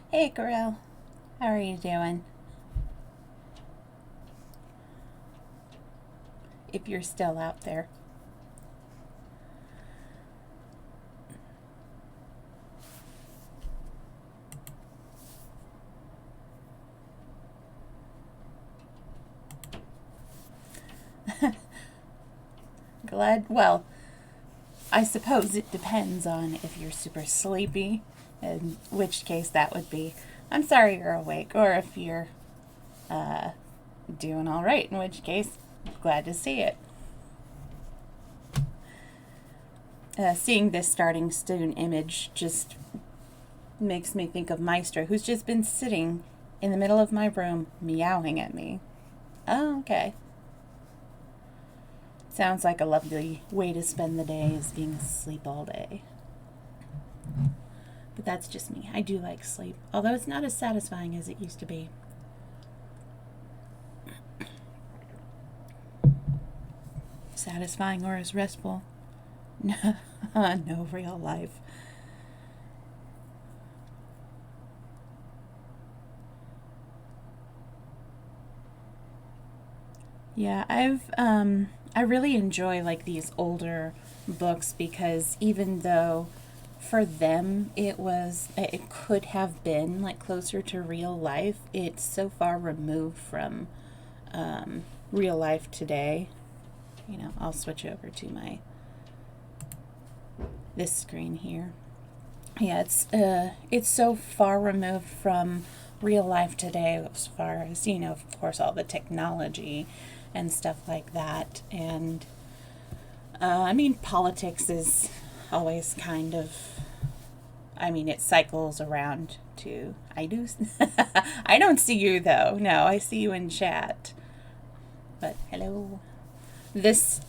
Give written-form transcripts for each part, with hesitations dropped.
Hey, girl. How are you doing? If you're still out there. Glad. Well, I suppose it depends on if you're super sleepy, in which case that would be, I'm sorry you're awake, or if you're uh, doing all right, in which case, glad to see it. Seeing this starting student image just makes me think of Maestro, who's just been sitting in the middle of my room meowing at me. Oh, okay. Sounds like a lovely way to spend the day is being asleep all day. But that's just me. I do like sleep, although it's not as satisfying as it used to be. Satisfying or as restful? No real life. Yeah, I really enjoy like these older books because even though for them it could have been like closer to real life, it's so far removed from real life today. I'll switch over to my this screen here. Yeah, it's so far removed from real life today as far as, of course, all the technology and stuff like that. And I mean, politics is always kind of, I mean, it cycles around to, I do, I don't see you though. No, I see you in chat. But hello. This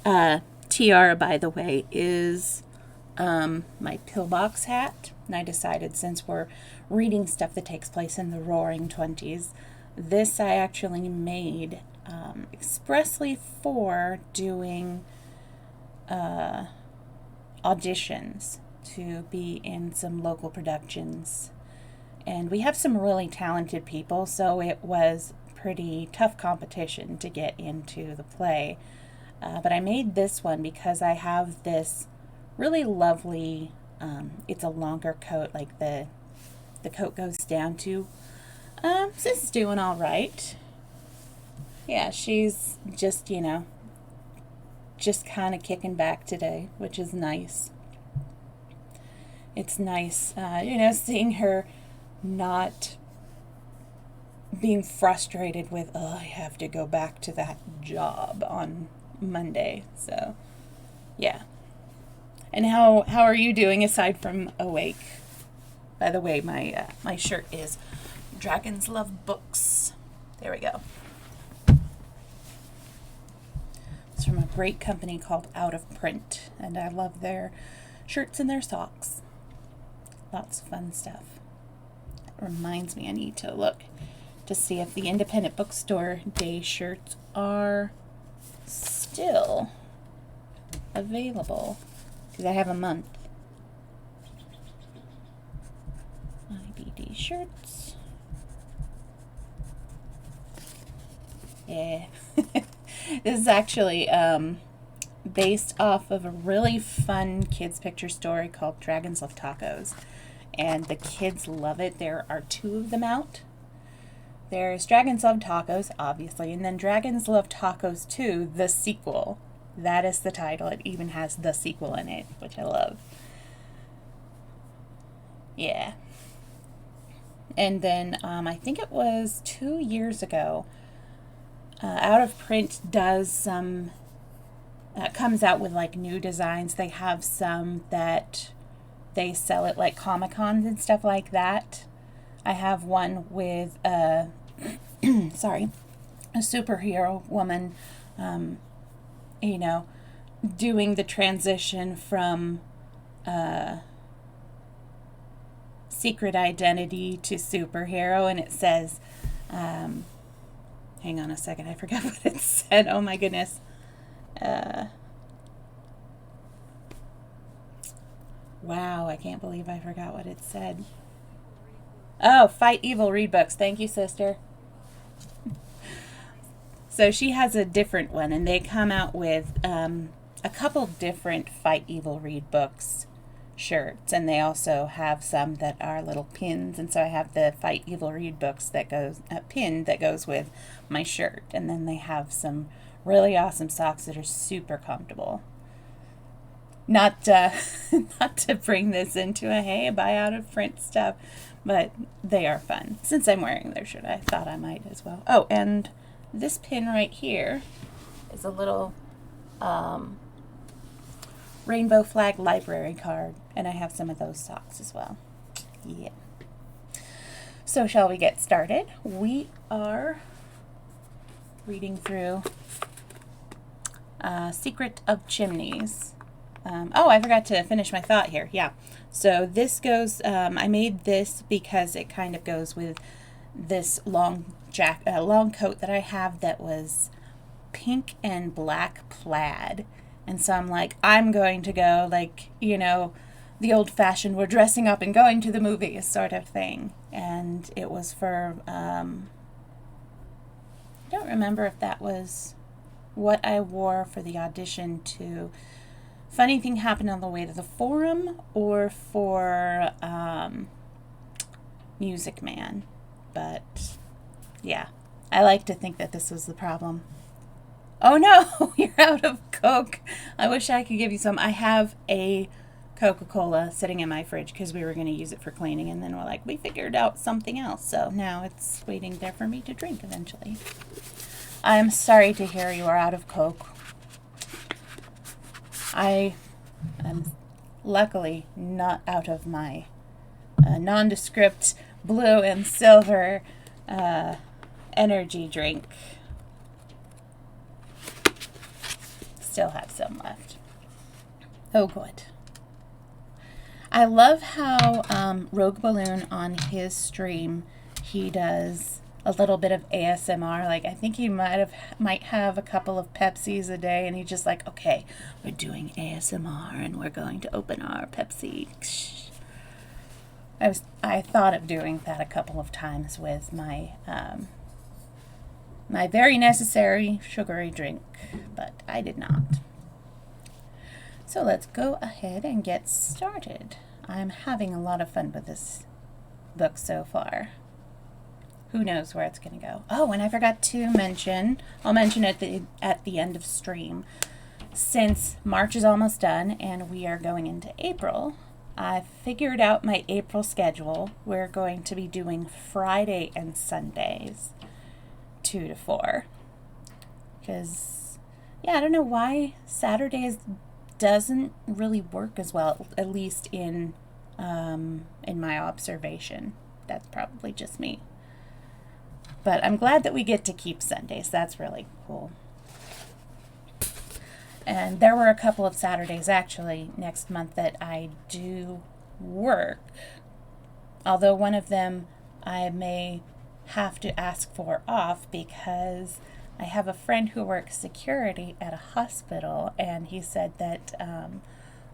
tiara, by the way, is my pillbox hat. And I decided since we're reading stuff that takes place in the roaring 20s, this I actually made expressly for doing auditions to be in some local productions. And we have some really talented people, so it was pretty tough competition to get into the play. But I made this one because I have this really lovely, it's a longer coat, like the coat goes down to. Sis is doing all right. Yeah, she's just, just kind of kicking back today, which is nice. It's nice, seeing her not being frustrated with, oh, I have to go back to that job on Monday. So, yeah. And how are you doing aside from awake? By the way, my shirt is Dragons Love Books. There we go. It's from a great company called Out of Print, and I love their shirts and their socks. Lots of fun stuff. It reminds me I need to look to see if the independent bookstore day shirts are still available because I have a month. IBD shirts. Yeah. This is actually based off of a really fun kids picture story called Dragons Love Tacos. And the kids love it. There are two of them out. There's Dragons Love Tacos, obviously, and then Dragons Love Tacos 2, the sequel. That is the title. It even has the sequel in it, which I love. Yeah. And then I think it was 2 years ago, Out of Print does some, comes out with like new designs. They have some that they sell at like Comic Cons and stuff like that. I have one with sorry, a superhero woman, you know, doing the transition from secret identity to superhero, and it says, hang on a second, I forgot what it said. Oh my goodness. Wow, I can't believe I forgot what it said. Oh, Fight Evil Read Books. Thank you, sister. So she has a different one, and they come out with a couple different Fight Evil Read Books shirts, and they also have some that are little pins. And so I have the Fight Evil Read Books that goes a pin that goes with my shirt, and then they have some really awesome socks that are super comfortable. Not not to bring this into a hey, buy out of print stuff, but they are fun. Since I'm wearing their shirt, I thought I might as well. Oh, and this pin right here is a little rainbow flag library card, and I have some of those socks as well. Yeah. So shall we get started? We are reading through Secret of Chimneys. Oh, I forgot to finish my thought here. Yeah. So this goes, I made this because it kind of goes with this long coat that I have that was pink and black plaid. And so I'm like, I'm going to go like, the old fashioned, we're dressing up and going to the movies sort of thing. And it was for, I don't remember if that was what I wore for the audition to Funny Thing Happened on the Way to the Forum or for Music Man. But yeah, I like to think that this was the problem. Oh no, you're out of Coke. I wish I could give you some. I have a Coca-Cola sitting in my fridge because we were going to use it for cleaning, and then we figured out something else. So now it's waiting there for me to drink eventually. I'm sorry to hear you are out of Coke. I am luckily not out of my nondescript blue and silver energy drink. Still have some left. Oh, good. I love how Rogue Balloon on his stream, he does a little bit of ASMR. Like, I think he might have a couple of Pepsis a day, and he's just like, okay, we're doing ASMR, and we're going to open our Pepsi. I thought of doing that a couple of times with my my very necessary sugary drink, but I did not. So let's go ahead and get started. I'm having a lot of fun with this book so far. Who knows where it's going to go. Oh, and I forgot to mention, I'll mention it at the end of stream. Since March is almost done and we are going into April, I figured out my April schedule. We're going to be doing Friday and Sundays, 2 to 4. Because, I don't know why Saturdays doesn't really work as well, at least in my observation. That's probably just me. But I'm glad that we get to keep Sundays. That's really cool. And there were a couple of Saturdays actually next month that I do work. Although one of them I may have to ask for off because I have a friend who works security at a hospital, and he said that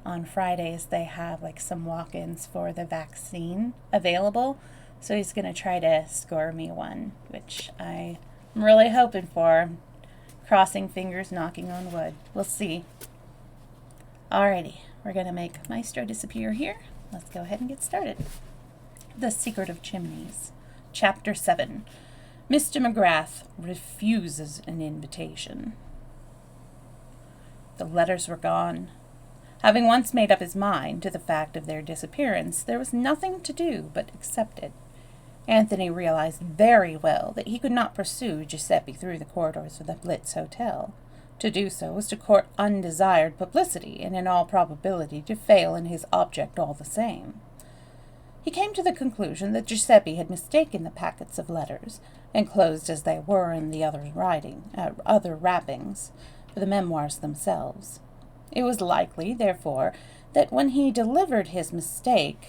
on Fridays they have some walk-ins for the vaccine available. So he's going to try to score me one, which I'm really hoping for. Crossing fingers, knocking on wood. We'll see. Alrighty, we're going to make Maestro disappear here. Let's go ahead and get started. The Secret of Chimneys. Chapter 7. Mr. McGrath refuses an invitation. The letters were gone. Having once made up his mind to the fact of their disappearance, there was nothing to do but accept it. Anthony realized very well that he could not pursue Giuseppe through the corridors of the Blitz Hotel. To do so was to court undesired publicity, and in all probability to fail in his object all the same. He came to the conclusion that Giuseppe had mistaken the packets of letters, enclosed as they were in the other wrappings, for the memoirs themselves. It was likely, therefore, that when he discovered his mistake,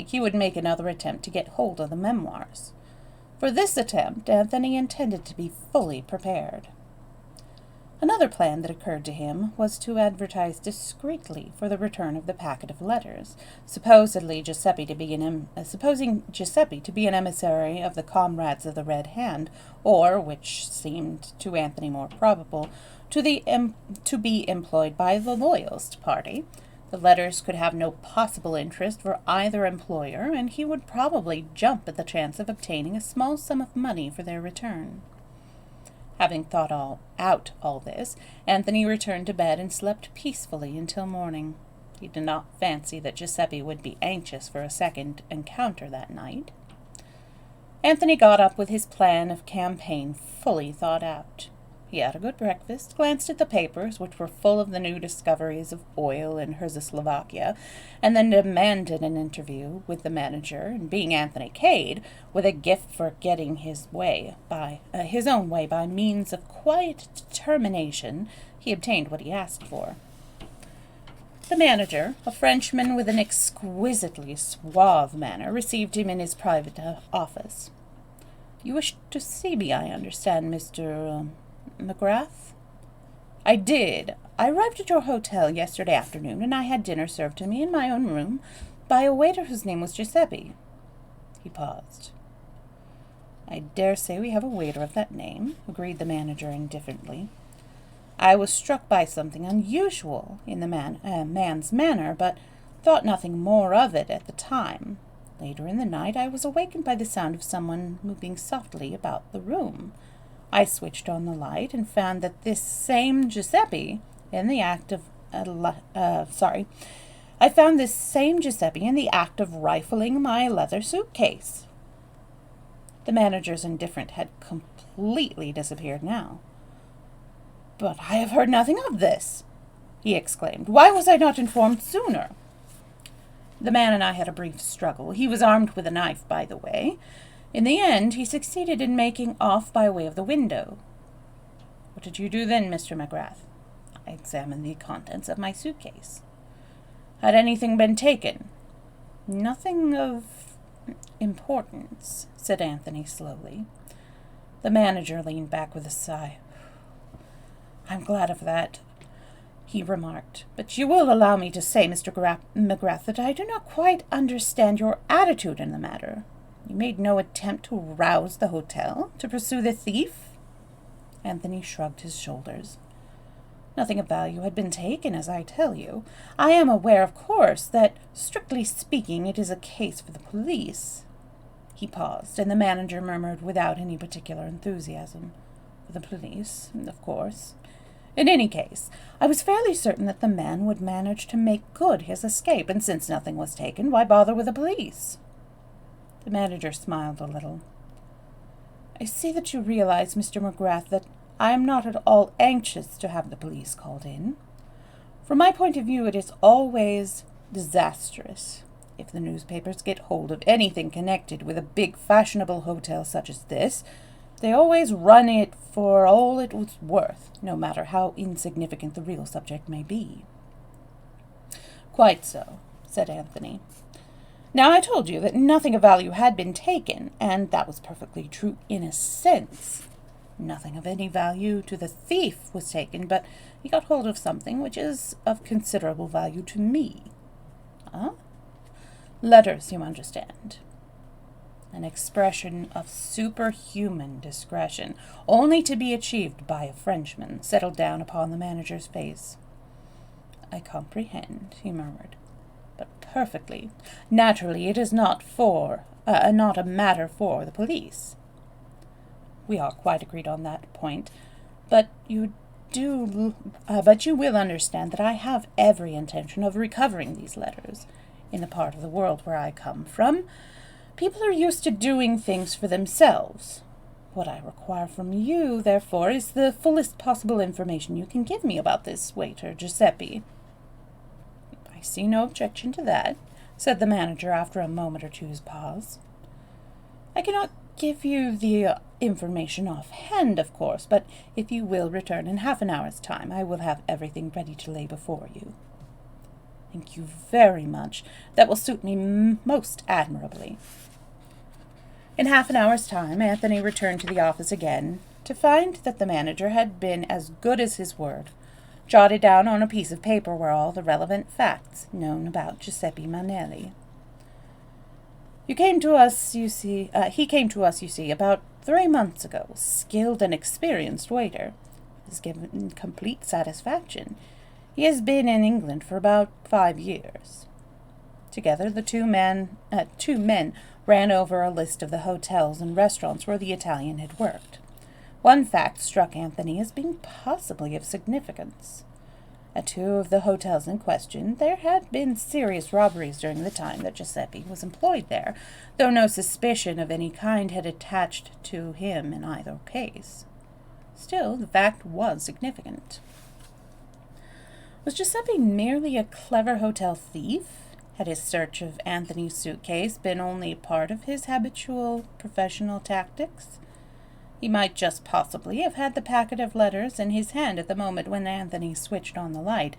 he would make another attempt to get hold of the memoirs. For this attempt, Anthony intended to be fully prepared. Another plan that occurred to him was to advertise discreetly for the return of the packet of letters, supposing Giuseppe to be an emissary of the Comrades of the Red Hand, or, which seemed to Anthony more probable, to be employed by the Loyalist party. The letters could have no possible interest for either employer, and he would probably jump at the chance of obtaining a small sum of money for their return. Having thought all this, Anthony returned to bed and slept peacefully until morning. He did not fancy that Giuseppe would be anxious for a second encounter that night. Anthony got up with his plan of campaign fully thought out. He had a good breakfast, glanced at the papers, which were full of the new discoveries of oil in Czechoslovakia, and then demanded an interview with the manager, and being Anthony Cade, with a gift for getting his own way by means of quiet determination, he obtained what he asked for. The manager, a Frenchman with an exquisitely suave manner, received him in his private office. "You wish to see me, I understand, Mr. McGrath?" "I did. I arrived at your hotel yesterday afternoon, and I had dinner served to me in my own room by a waiter whose name was Giuseppe." He paused. "I dare say we have a waiter of that name," agreed the manager indifferently. "I was struck by something unusual in the man's manner, but thought nothing more of it at the time. Later in the night I was awakened by the sound of someone moving softly about the room. I switched on the light and found that this same Giuseppe in the act of rifling my leather suitcase." The manager's indifference had completely disappeared now. "But I have heard nothing of this," he exclaimed. "Why was I not informed sooner?" "The man and I had a brief struggle. He was armed with a knife, by the way. In the end, he succeeded in making off by way of the window." "What did you do then, Mr. McGrath?" "I examined the contents of my suitcase." "Had anything been taken?" "Nothing of importance," said Anthony slowly. The manager leaned back with a sigh. "I'm glad of that," he remarked. "But you will allow me to say, Mr. McGrath, that I do not quite understand your attitude in the matter. You made no attempt to rouse the hotel, to pursue the thief?" Anthony shrugged his shoulders. "Nothing of value had been taken, as I tell you. I am aware, of course, that, strictly speaking, it is a case for the police." He paused, and the manager murmured without any particular enthusiasm, "For the police, of course. In any case, I was fairly certain that the man would manage to make good his escape, and since nothing was taken, why bother with the police?" The manager smiled a little. "I see that you realize, Mr. McGrath, that I am not at all anxious to have the police called in. From my point of view, it is always disastrous if the newspapers get hold of anything connected with a big fashionable hotel such as this. They always run it for all it was worth, no matter how insignificant the real subject may be." "Quite so," said Anthony. "Now, I told you that nothing of value had been taken, and that was perfectly true in a sense. Nothing of any value to the thief was taken, but he got hold of something which is of considerable value to me." "Huh?" "Letters, you understand." An expression of superhuman discretion, only to be achieved by a Frenchman, settled down upon the manager's face. "I comprehend," he murmured. "But perfectly. Naturally, it is not a matter for the police." "We are quite agreed on that point. But you will understand that I have every intention of recovering these letters. In the part of the world where I come from, people are used to doing things for themselves. What I require from you, therefore, is the fullest possible information you can give me about this waiter, Giuseppe." "I see no objection to that," said the manager after a moment or two's pause. "I cannot give you the information offhand, of course, but if you will return in half an hour's time, I will have everything ready to lay before you." "Thank you very much. That will suit me most admirably." In half an hour's time, Anthony returned to the office again, to find that the manager had been as good as his word. Jotted down on a piece of paper were all the relevant facts known about Giuseppe Manelli. He came to us, you see, about 3 months ago, skilled and experienced waiter. Has given complete satisfaction. He has been in England for about 5 years. Together, the two men ran over a list of the hotels and restaurants where the Italian had worked. One fact struck Anthony as being possibly of significance. At 2 of the hotels in question, there had been serious robberies during the time that Giuseppe was employed there, though no suspicion of any kind had attached to him in either case. Still, the fact was significant. Was Giuseppe merely a clever hotel thief? Had his search of Anthony's suitcase been only part of his habitual professional tactics? He might just possibly have had the packet of letters in his hand at the moment when Anthony switched on the light,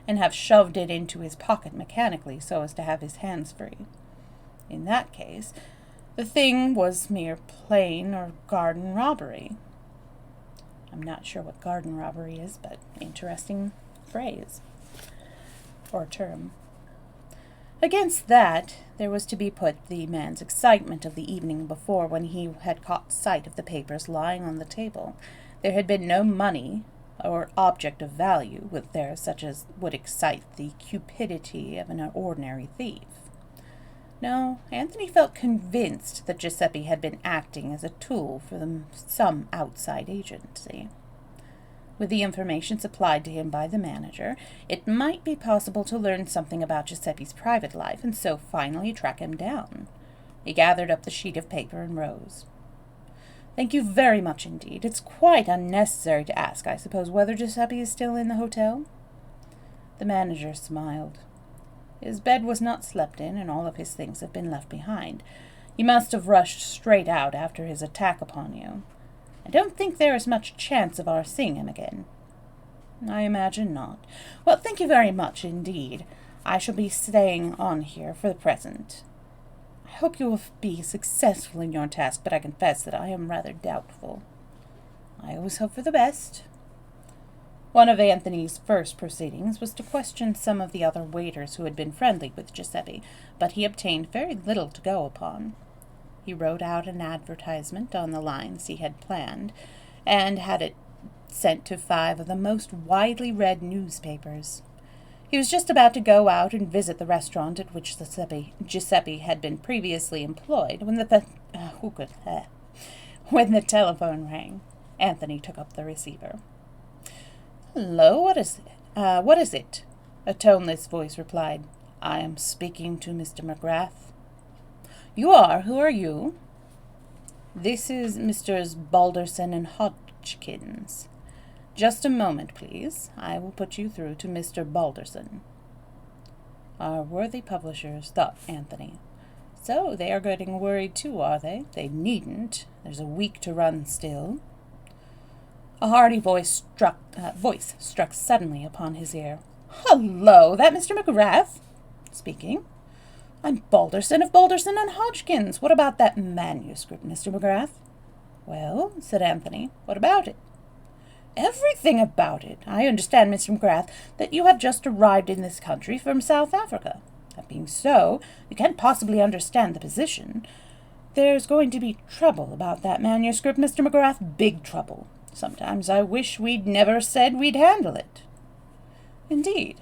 and have shoved it into his pocket mechanically so as to have his hands free. In that case, the thing was mere plain or garden robbery. I'm not sure what garden robbery is, but interesting phrase or term. Against that, there was to be put the man's excitement of the evening before when he had caught sight of the papers lying on the table. There had been no money or object of value with there such as would excite the cupidity of an ordinary thief. No, Anthony felt convinced that Giuseppe had been acting as a tool for some outside agency. With the information supplied to him by the manager, it might be possible to learn something about Giuseppe's private life and so finally track him down. He gathered up the sheet of paper and rose. "Thank you very much indeed. It's quite unnecessary to ask, I suppose, whether Giuseppe is still in the hotel?" The manager smiled. "His bed was not slept in, and all of his things have been left behind. He must have rushed straight out after his attack upon you. I don't think there is much chance of our seeing him again." "I imagine not. Well, thank you very much indeed. I shall be staying on here for the present. I hope you will be successful in your task, but I confess that I am rather doubtful." "I always hope for the best." One of Anthony's first proceedings was to question some of the other waiters who had been friendly with Giuseppe, but he obtained very little to go upon. He wrote out an advertisement on the lines he had planned, and had it sent to 5 of the most widely read newspapers. He was just about to go out and visit the restaurant at which Giuseppe had been previously employed when when the telephone rang. Anthony took up the receiver. "Hello, what is it?" A toneless voice replied. "I am speaking to Mr. McGrath." "You are? Who are you?" "This is Messrs. Balderson and Hodgkins." "Just a moment, please. I will put you through to Mr. Balderson." Our worthy publishers, thought Anthony. So they are getting worried too, are they? They needn't. There's a week to run still. A hearty voice struck suddenly upon his ear. "Hello, that Mr. McGrath?" "Speaking." "I'm Balderson of Balderson and Hodgkins. What about that manuscript, Mr. McGrath?" "Well," said Anthony, "what about it?" "Everything about it. I understand, Mr. McGrath, that you have just arrived in this country from South Africa. That being so, you can't possibly understand the position. There's going to be trouble about that manuscript, Mr. McGrath, big trouble. Sometimes I wish we'd never said we'd handle it." "Indeed."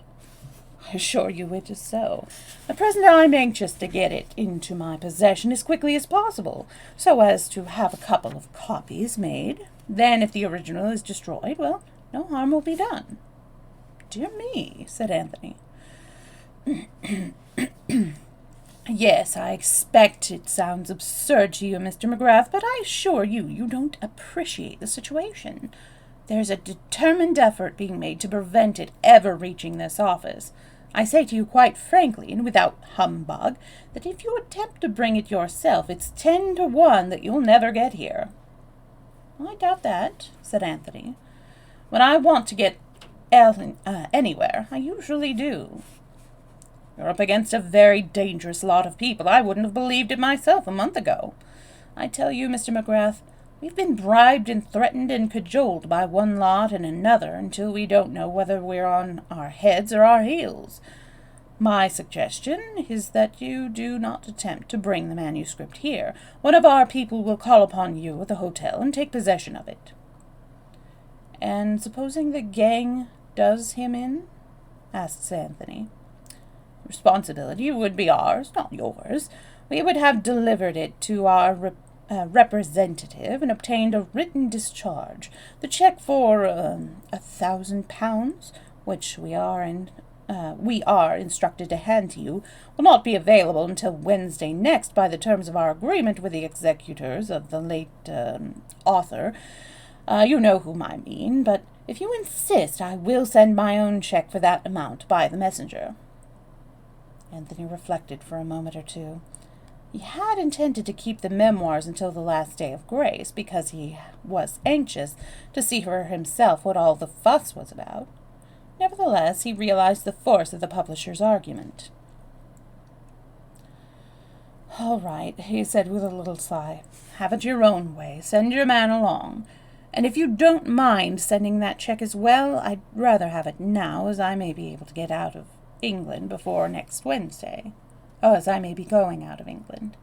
"I assure you it is so. At present I'm anxious to get it into my possession as quickly as possible, so as to have a couple of copies made. Then, if the original is destroyed, well, no harm will be done." "Dear me," said Anthony. "Yes, I expect it sounds absurd to you, Mr. McGrath, but I assure you, you don't appreciate the situation. There's a determined effort being made to prevent it ever reaching this office. I say to you quite frankly, and without humbug, that if you attempt to bring it yourself, it's 10 to 1 that you'll never get here." "I doubt that," said Anthony. "When I want to get anywhere, I usually do." "You're up against a very dangerous lot of people. I wouldn't have believed it myself a month ago. I tell you, Mr. McGrath, We've been bribed and threatened and cajoled by one lot and another until we don't know whether we're on our heads or our heels. My suggestion is that you do not attempt to bring the manuscript here. One of our people will call upon you at the hotel and take possession of it." "And supposing the gang does him in?" asks Anthony. "Responsibility would be ours, not yours. We would have delivered it to our representative and obtained a written discharge. The check for £1,000, which we are instructed to hand to you, will not be available until Wednesday next by the terms of our agreement with the executors of the late author. You know whom I mean, but if you insist, I will send my own check for that amount by the messenger." Anthony reflected for a moment or two. He had intended to keep the memoirs until the last day of grace, because he was anxious to see for himself what all the fuss was about. Nevertheless, he realized the force of the publisher's argument. "All right," he said with a little sigh. "Have it your own way. Send your man along. And if you don't mind sending that check as well, I'd rather have it now, as I may be able to get out of England before next Wednesday. As I may be going out of England."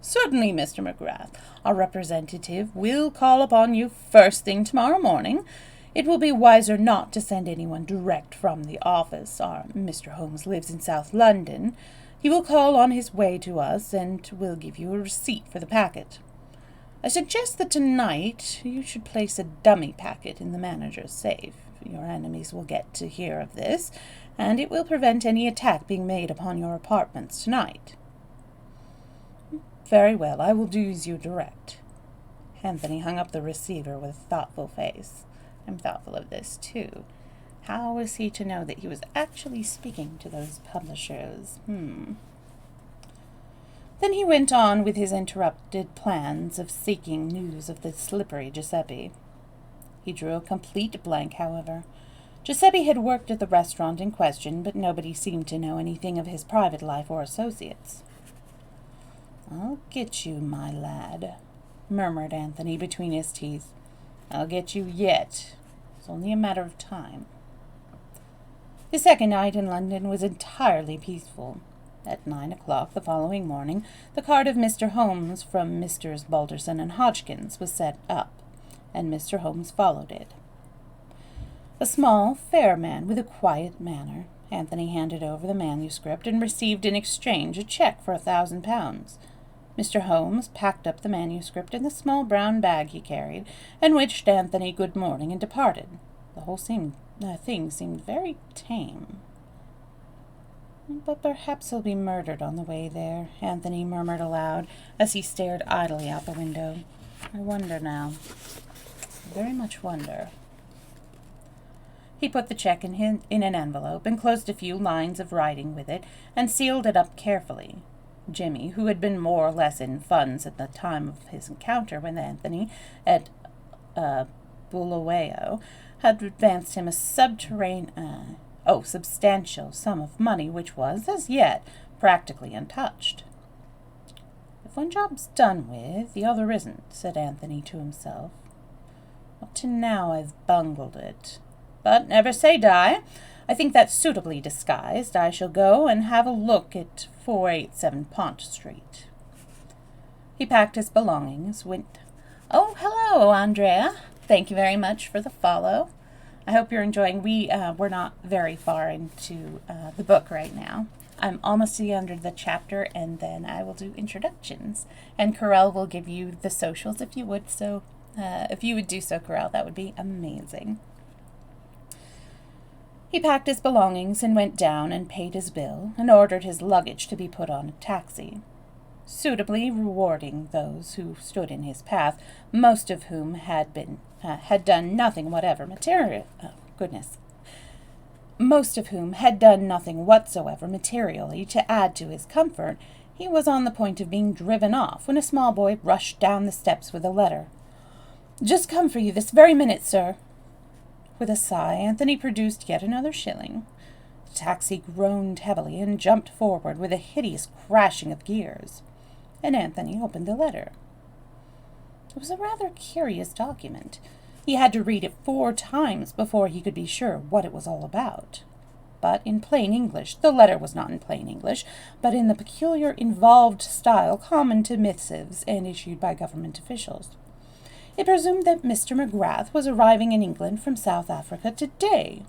"Certainly, Mr. McGrath. Our representative will call upon you first thing tomorrow morning. It will be wiser not to send anyone direct from the office. Our Mr. Holmes lives in South London. He will call on his way to us, and will give you a receipt for the packet. I suggest that tonight you should place a dummy packet in the manager's safe. Your enemies will get to hear of this, and it will prevent any attack being made upon your apartments tonight." "Very well, I will do as you direct." Anthony hung up the receiver with a thoughtful face. I'm thoughtful of this, too. How was he to know that he was actually speaking to those publishers? Then he went on with his interrupted plans of seeking news of the slippery Giuseppe. He drew a complete blank, however. Giuseppe had worked at the restaurant in question, but nobody seemed to know anything of his private life or associates. "I'll get you, my lad," murmured Anthony between his teeth. "I'll get you yet. It's only a matter of time." His second night in London was entirely peaceful. At 9 o'clock the following morning, the card of Mr. Holmes from Messrs. Balderson and Hodgkins was set up, and Mr. Holmes followed it. A small, fair man with a quiet manner, Anthony handed over the manuscript and received in exchange a check for £1,000. Mr. Holmes packed up the manuscript in the small brown bag he carried, and wished Anthony good morning and departed. The whole thing seemed very tame. "But perhaps he'll be murdered on the way there," Anthony murmured aloud as he stared idly out the window. "I wonder now. I very much wonder." He put the check in an envelope and closed a few lines of writing with it and sealed it up carefully. Jimmy, who had been more or less in funds at the time of his encounter with Anthony at Bulawayo, had advanced him a substantial sum of money which was, as yet, practically untouched. "If one job's done with, the other isn't," said Anthony to himself. "Up to now I've bungled it. But never say die. I think that's suitably disguised. I shall go and have a look at 487 Pont Street." He packed his belongings, went... "Oh, hello, Andrea. Thank you very much for the follow. I hope you're enjoying. We're not very far into the book right now. I'm almost to the end of the chapter, and then I will do introductions. And Carell will give you the socials if you would do so, Carell. That would be amazing. He packed his belongings and went down and paid his bill and ordered his luggage to be put on a taxi, suitably rewarding those who stood in his path, most of whom had done nothing whatsoever materially to add to his comfort. He was on the point of being driven off when a small boy rushed down the steps with a letter. "Just come for you this very minute, sir." With a sigh, Anthony produced yet another shilling. The taxi groaned heavily and jumped forward with a hideous crashing of gears, and Anthony opened the letter. It was a rather curious document. He had to read it 4 times before he could be sure what it was all about. But in plain English, the letter was not in plain English, but in the peculiar involved style common to missives and issued by government officials. It presumed that Mr. McGrath was arriving in England from South Africa today.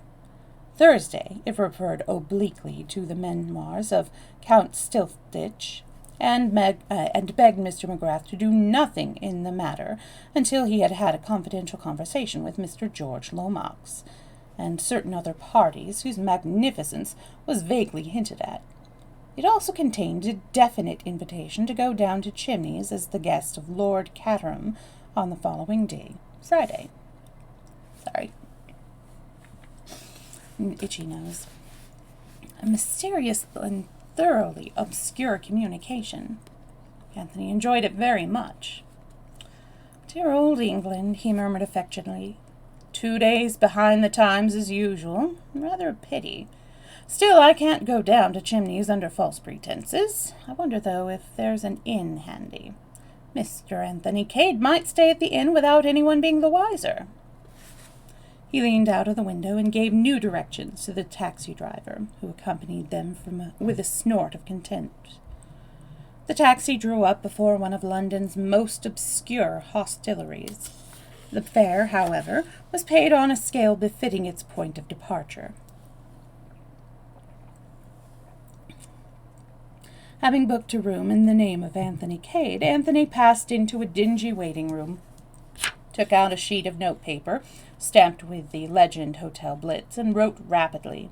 Thursday, it referred obliquely to the memoirs of Count Stiltich, and begged Mr. McGrath to do nothing in the matter until he had had a confidential conversation with Mr. George Lomax, and certain other parties whose magnificence was vaguely hinted at. It also contained a definite invitation to go down to Chimneys as the guest of Lord Caterham on the following day, Friday. Sorry. Itchy nose. A mysterious and thoroughly obscure communication. Anthony enjoyed it very much. "Dear old England," he murmured affectionately. "2 days behind the times as usual. Rather a pity. Still, I can't go down to Chimneys under false pretenses. I wonder, though, if there's an inn handy. Mr. Anthony Cade might stay at the inn without anyone being the wiser." He leaned out of the window and gave new directions to the taxi driver, who accompanied them with a snort of contempt. The taxi drew up before one of London's most obscure hostelries. The fare, however, was paid on a scale befitting its point of departure. Having booked a room in the name of Anthony Cade, Anthony passed into a dingy waiting room, took out a sheet of notepaper, stamped with the legend Hotel Blitz, and wrote rapidly.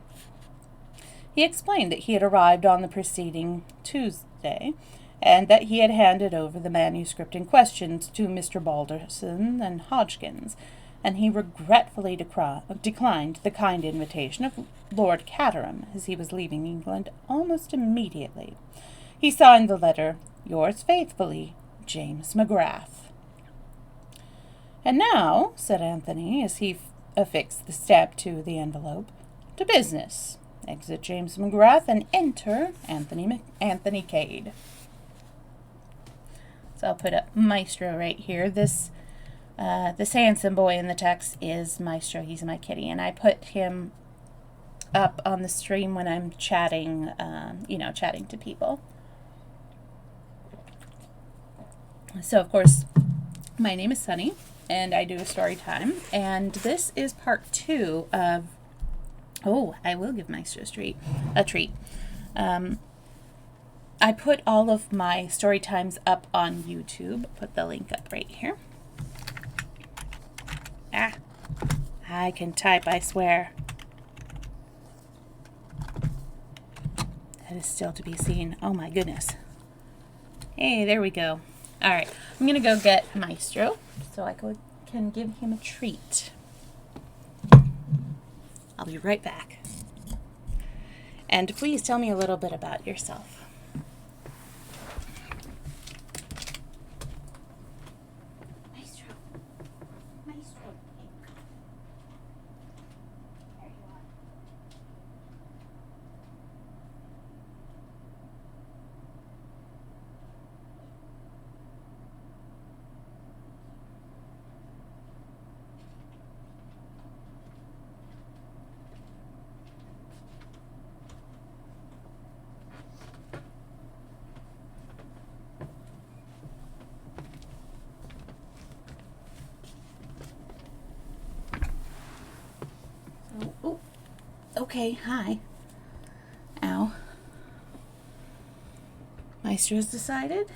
He explained that he had arrived on the preceding Tuesday, and that he had handed over the manuscript in question to Mr. Balderson and Hodgkins, and he regretfully declined the kind invitation of Lord Caterham, as he was leaving England almost immediately. He signed the letter, "Yours faithfully, James McGrath." "And now," said Anthony, as he affixed the stamp to the envelope, "to business. Exit James McGrath and enter Anthony Cade." So I'll put up Maestro right here. This handsome boy in the text is Maestro. He's my kitty, and I put him up on the stream when I'm chatting, chatting to people. So, of course, my name is Sunny, and I do a story time, and this is part 2 of, I will give Maestro a treat. I put all of my story times up on YouTube. Put the link up right here. I can type, I swear. That is still to be seen. Oh my goodness. Hey, there we go. All right, I'm going to go get Maestro so I can give him a treat. I'll be right back. And please tell me a little bit about yourself. Maestro. Maestro. There you are. Okay, hi. Ow. Maestro's decided.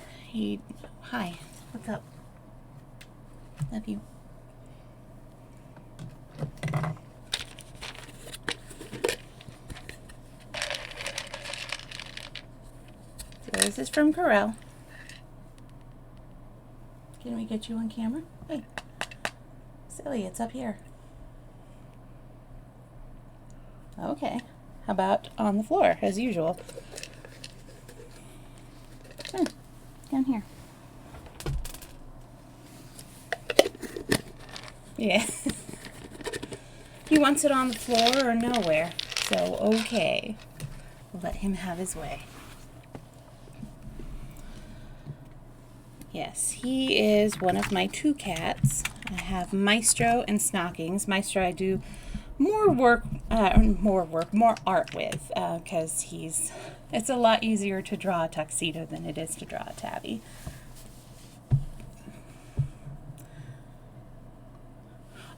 Hi, what's up? Love you. So this is from Corel. Can we get you on camera? Hey, silly, it's up here. Okay, how about on the floor, as usual? Down here. Yeah. He wants it on the floor or nowhere, so okay. We'll let him have his way. Yes, he is one of my two cats. I have Maestro and Snockings. Maestro I do more art with, because it's a lot easier to draw a tuxedo than it is to draw a tabby.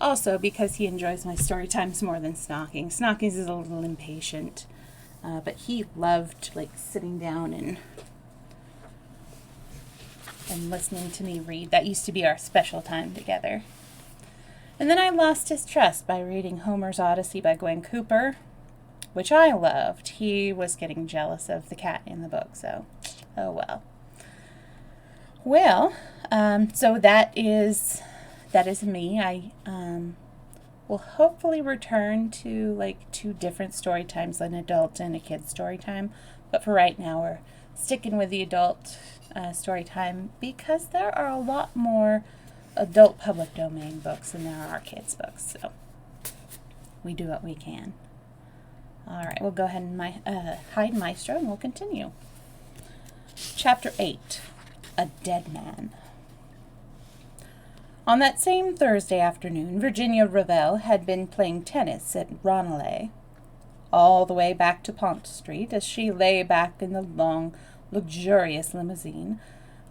Also, because he enjoys my story times more than Snockings. Snockings is a little impatient, but he loved sitting down and listening to me read. That used to be our special time together. And then I lost his trust by reading Homer's Odyssey by Gwen Cooper, which I loved. He was getting jealous of the cat in the book, so oh well. Well, so that is me. I will hopefully return to 2 different story times, an adult and a kid's story time. But for right now, we're sticking with the adult story time because there are a lot more adult public domain books than there are kids books. So we do what we can. All right, we'll go ahead and hide Maestro and we'll continue. Chapter 8, A Dead Man. On that same Thursday afternoon, Virginia Ravel had been playing tennis at Ranelagh, all the way back to Pont Street. As she lay back in the long, luxurious limousine,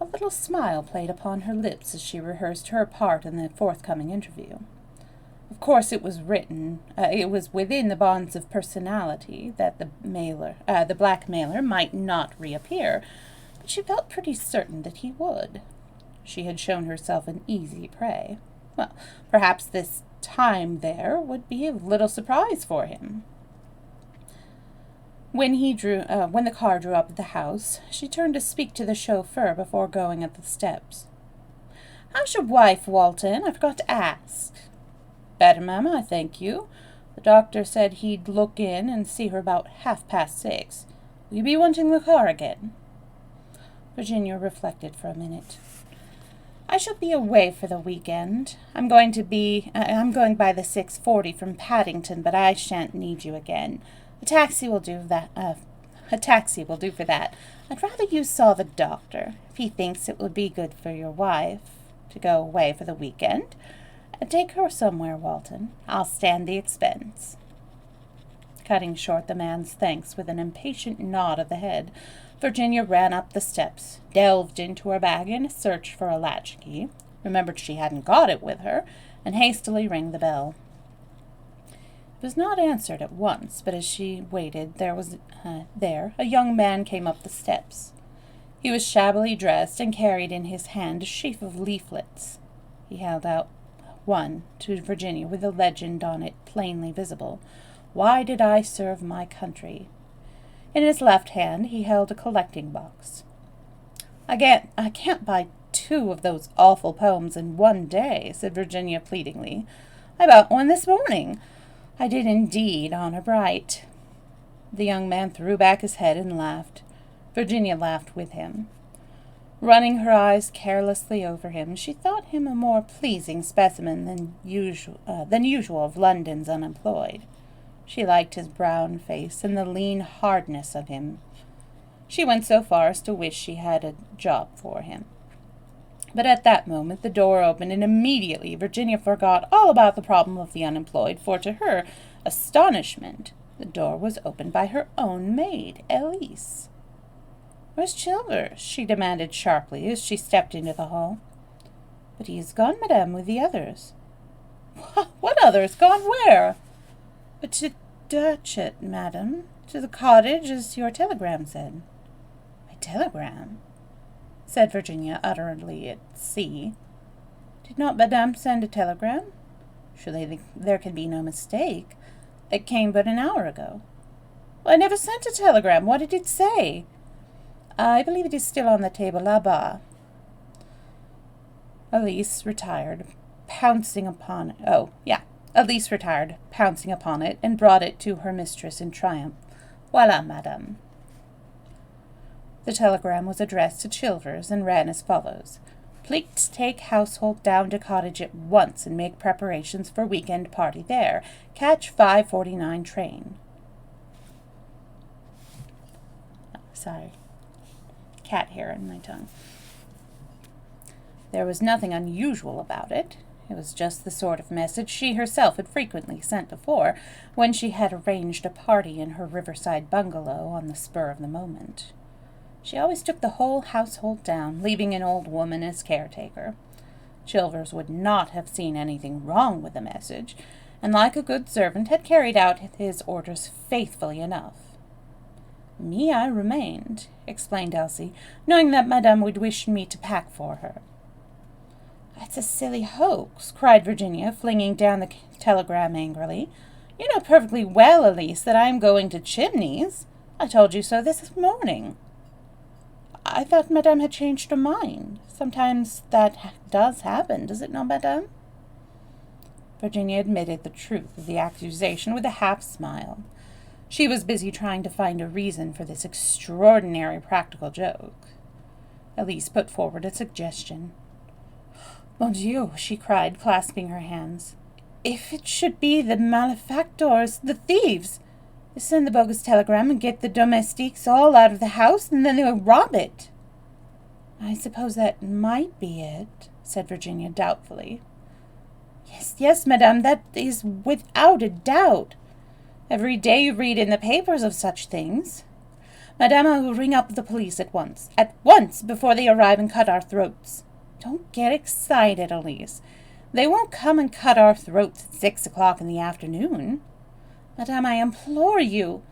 a little smile played upon her lips as she rehearsed her part in the forthcoming interview. Of course, it was within the bonds of personality that the blackmailer might not reappear, but she felt pretty certain that he would. She had shown herself an easy prey. Well, perhaps this time there would be a little surprise for him. When the car drew up at the house, she turned to speak to the chauffeur before going up the steps. "How's your wife, Walton? I forgot to ask." "Better, Mama, I thank you. The doctor said he'd look in and see her about 6:30. Will you be wanting the car again?" Virginia reflected for a minute. "I shall be away for the weekend. I'm going by the 6:40 from Paddington, but I shan't need you again. A taxi will do for that. I'd rather you saw the doctor. If he thinks it would be good for your wife to go away for the weekend, take her somewhere, Walton. I'll stand the expense." Cutting short the man's thanks with an impatient nod of the head, Virginia ran up the steps, delved into her bag in a search for a latchkey, remembered she hadn't got it with her, and hastily rang the bell. It was not answered at once, but as she waited, a young man came up the steps. He was shabbily dressed and carried in his hand a sheaf of leaflets. He held out one to Virginia with a legend on it plainly visible: "Why did I serve my country?" In his left hand he held a collecting box. I can't buy 2 of those awful poems in one day," said Virginia pleadingly. "I bought one this morning. I did indeed, honor bright." The young man threw back his head and laughed. Virginia laughed with him. Running her eyes carelessly over him, she thought him a more pleasing specimen than usual of London's unemployed. She liked his brown face and the lean hardness of him. She went so far as to wish she had a job for him. But at that moment the door opened, and immediately Virginia forgot all about the problem of the unemployed, for to her astonishment the door was opened by her own maid, Elise. "Where's Chilvers?" she demanded sharply as she stepped into the hall. "But he is gone, madame, with the others." "What others? Gone where?" "But to Datchet, madam. To the cottage, as your telegram said." "My telegram?" said Virginia, utterly at sea. "Did not madame send a telegram? Surely there can be no mistake. It came but an hour ago." "Well, I never sent a telegram. What did it say?" "I believe it is still on the table là-bas." Elise retired, pouncing upon it, and brought it to her mistress in triumph. "Voilà, madame." The telegram was addressed to Chilvers and ran as follows: "Please take household down to cottage at once and make preparations for weekend party there. Catch 5:49 train." Sorry. Cat hair in my tongue. There was nothing unusual about it. It was just the sort of message she herself had frequently sent before, when she had arranged a party in her riverside bungalow on the spur of the moment. She always took the whole household down, leaving an old woman as caretaker. Chilvers would not have seen anything wrong with the message, and like a good servant had carried out his orders faithfully enough. Me, I remained, explained Elsie, knowing that Madame would wish me to pack for her. It's a silly hoax, cried Virginia, flinging down the telegram angrily. You know perfectly well, Elise, that I am going to Chimneys. I told you so this morning. I thought Madame had changed her mind. Sometimes that does happen, does it not, Madame? Virginia admitted the truth of the accusation with a half-smile. She was busy trying to find a reason for this extraordinary practical joke. Elise put forward a suggestion. Mon Dieu, she cried, clasping her hands. If it should be the malefactors, the thieves! They send the bogus telegram and get the domestiques all out of the house, and then they will rob it. I suppose that might be it, said Virginia doubtfully. Yes, madame, that is without a doubt. Every day you read in the papers of such things. Madame, I will ring up the police at once, before they arrive and cut our throats. Don't get excited, Elise. They won't come and cut our throats at 6 o'clock in the afternoon. Madame, I implore you,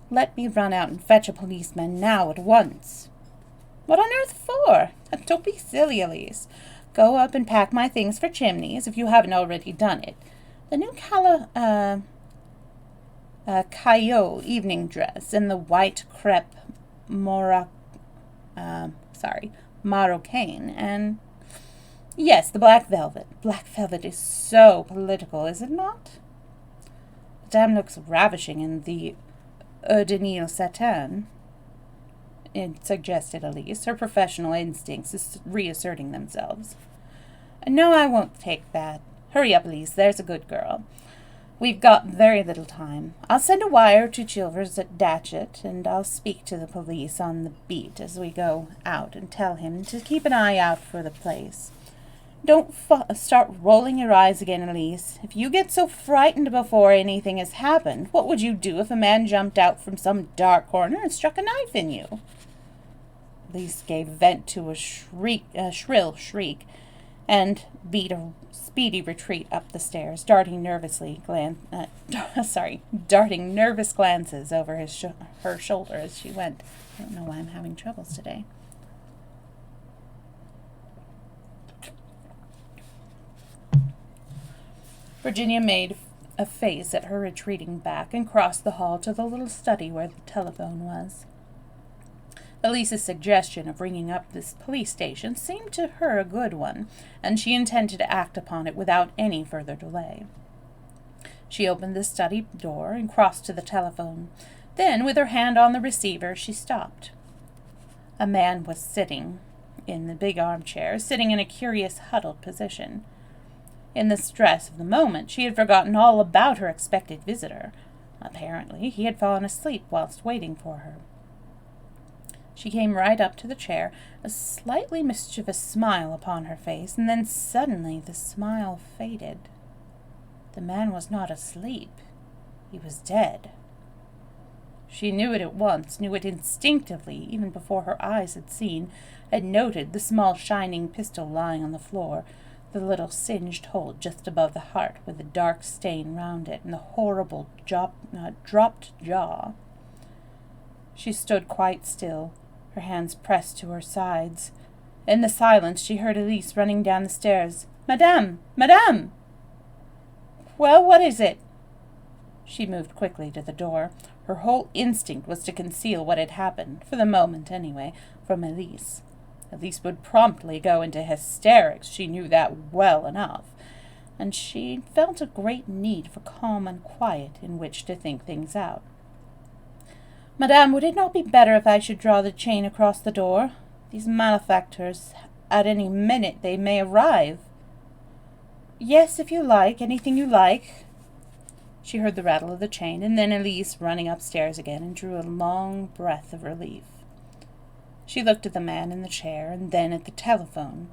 let me run out and fetch a policeman now at once. What on earth for? Don't be silly, Elise. Go up and pack my things for Chimneys, if you haven't already done it. The new Caillot evening dress and the white crepe Marocaine, and yes, the black velvet. Black velvet is so political, is it not? Madame looks ravishing in the eau de Nil satin, it suggested Elise, her professional instincts reasserting themselves. No, I won't take that. Hurry up, Elise, there's a good girl. We've got very little time. I'll send a wire to Chilvers at Datchet, and I'll speak to the police on the beat as we go out and tell him to keep an eye out for the place. Don't start rolling your eyes again, Elise. If you get so frightened before anything has happened, what would you do if a man jumped out from some dark corner and struck a knife in you? Elise gave vent to a shrill shriek, and beat a speedy retreat up the stairs, darting nervous glances over her shoulder as she went. I don't know why I'm having troubles today. Virginia made a face at her retreating back and crossed the hall to the little study where the telephone was. Elise's suggestion of ringing up this police station seemed to her a good one, and she intended to act upon it without any further delay. She opened the study door and crossed to the telephone. Then, with her hand on the receiver, she stopped. A man was sitting in the big armchair, sitting in a curious huddled position. In the stress of the moment, she had forgotten all about her expected visitor. Apparently, he had fallen asleep whilst waiting for her. She came right up to the chair, a slightly mischievous smile upon her face, and then suddenly the smile faded. The man was not asleep. He was dead. She knew it at once, knew it instinctively, even before her eyes had seen, had noted the small shining pistol lying on the floor, the little singed hole just above the heart with a dark stain round it, and the horrible dropped jaw. She stood quite still, her hands pressed to her sides. In the silence she heard Elise running down the stairs. "Madame! Madame!" "Well, what is it?" She moved quickly to the door. Her whole instinct was to conceal what had happened, for the moment anyway, from Elise. Elise would promptly go into hysterics, she knew that well enough, and she felt a great need for calm and quiet in which to think things out. "Madame, would it not be better if I should draw the chain across the door? These malefactors, at any minute they may arrive." "Yes, if you like, anything you like." She heard the rattle of the chain, and then Elise running upstairs again, and drew a long breath of relief. She looked at the man in the chair, and then at the telephone.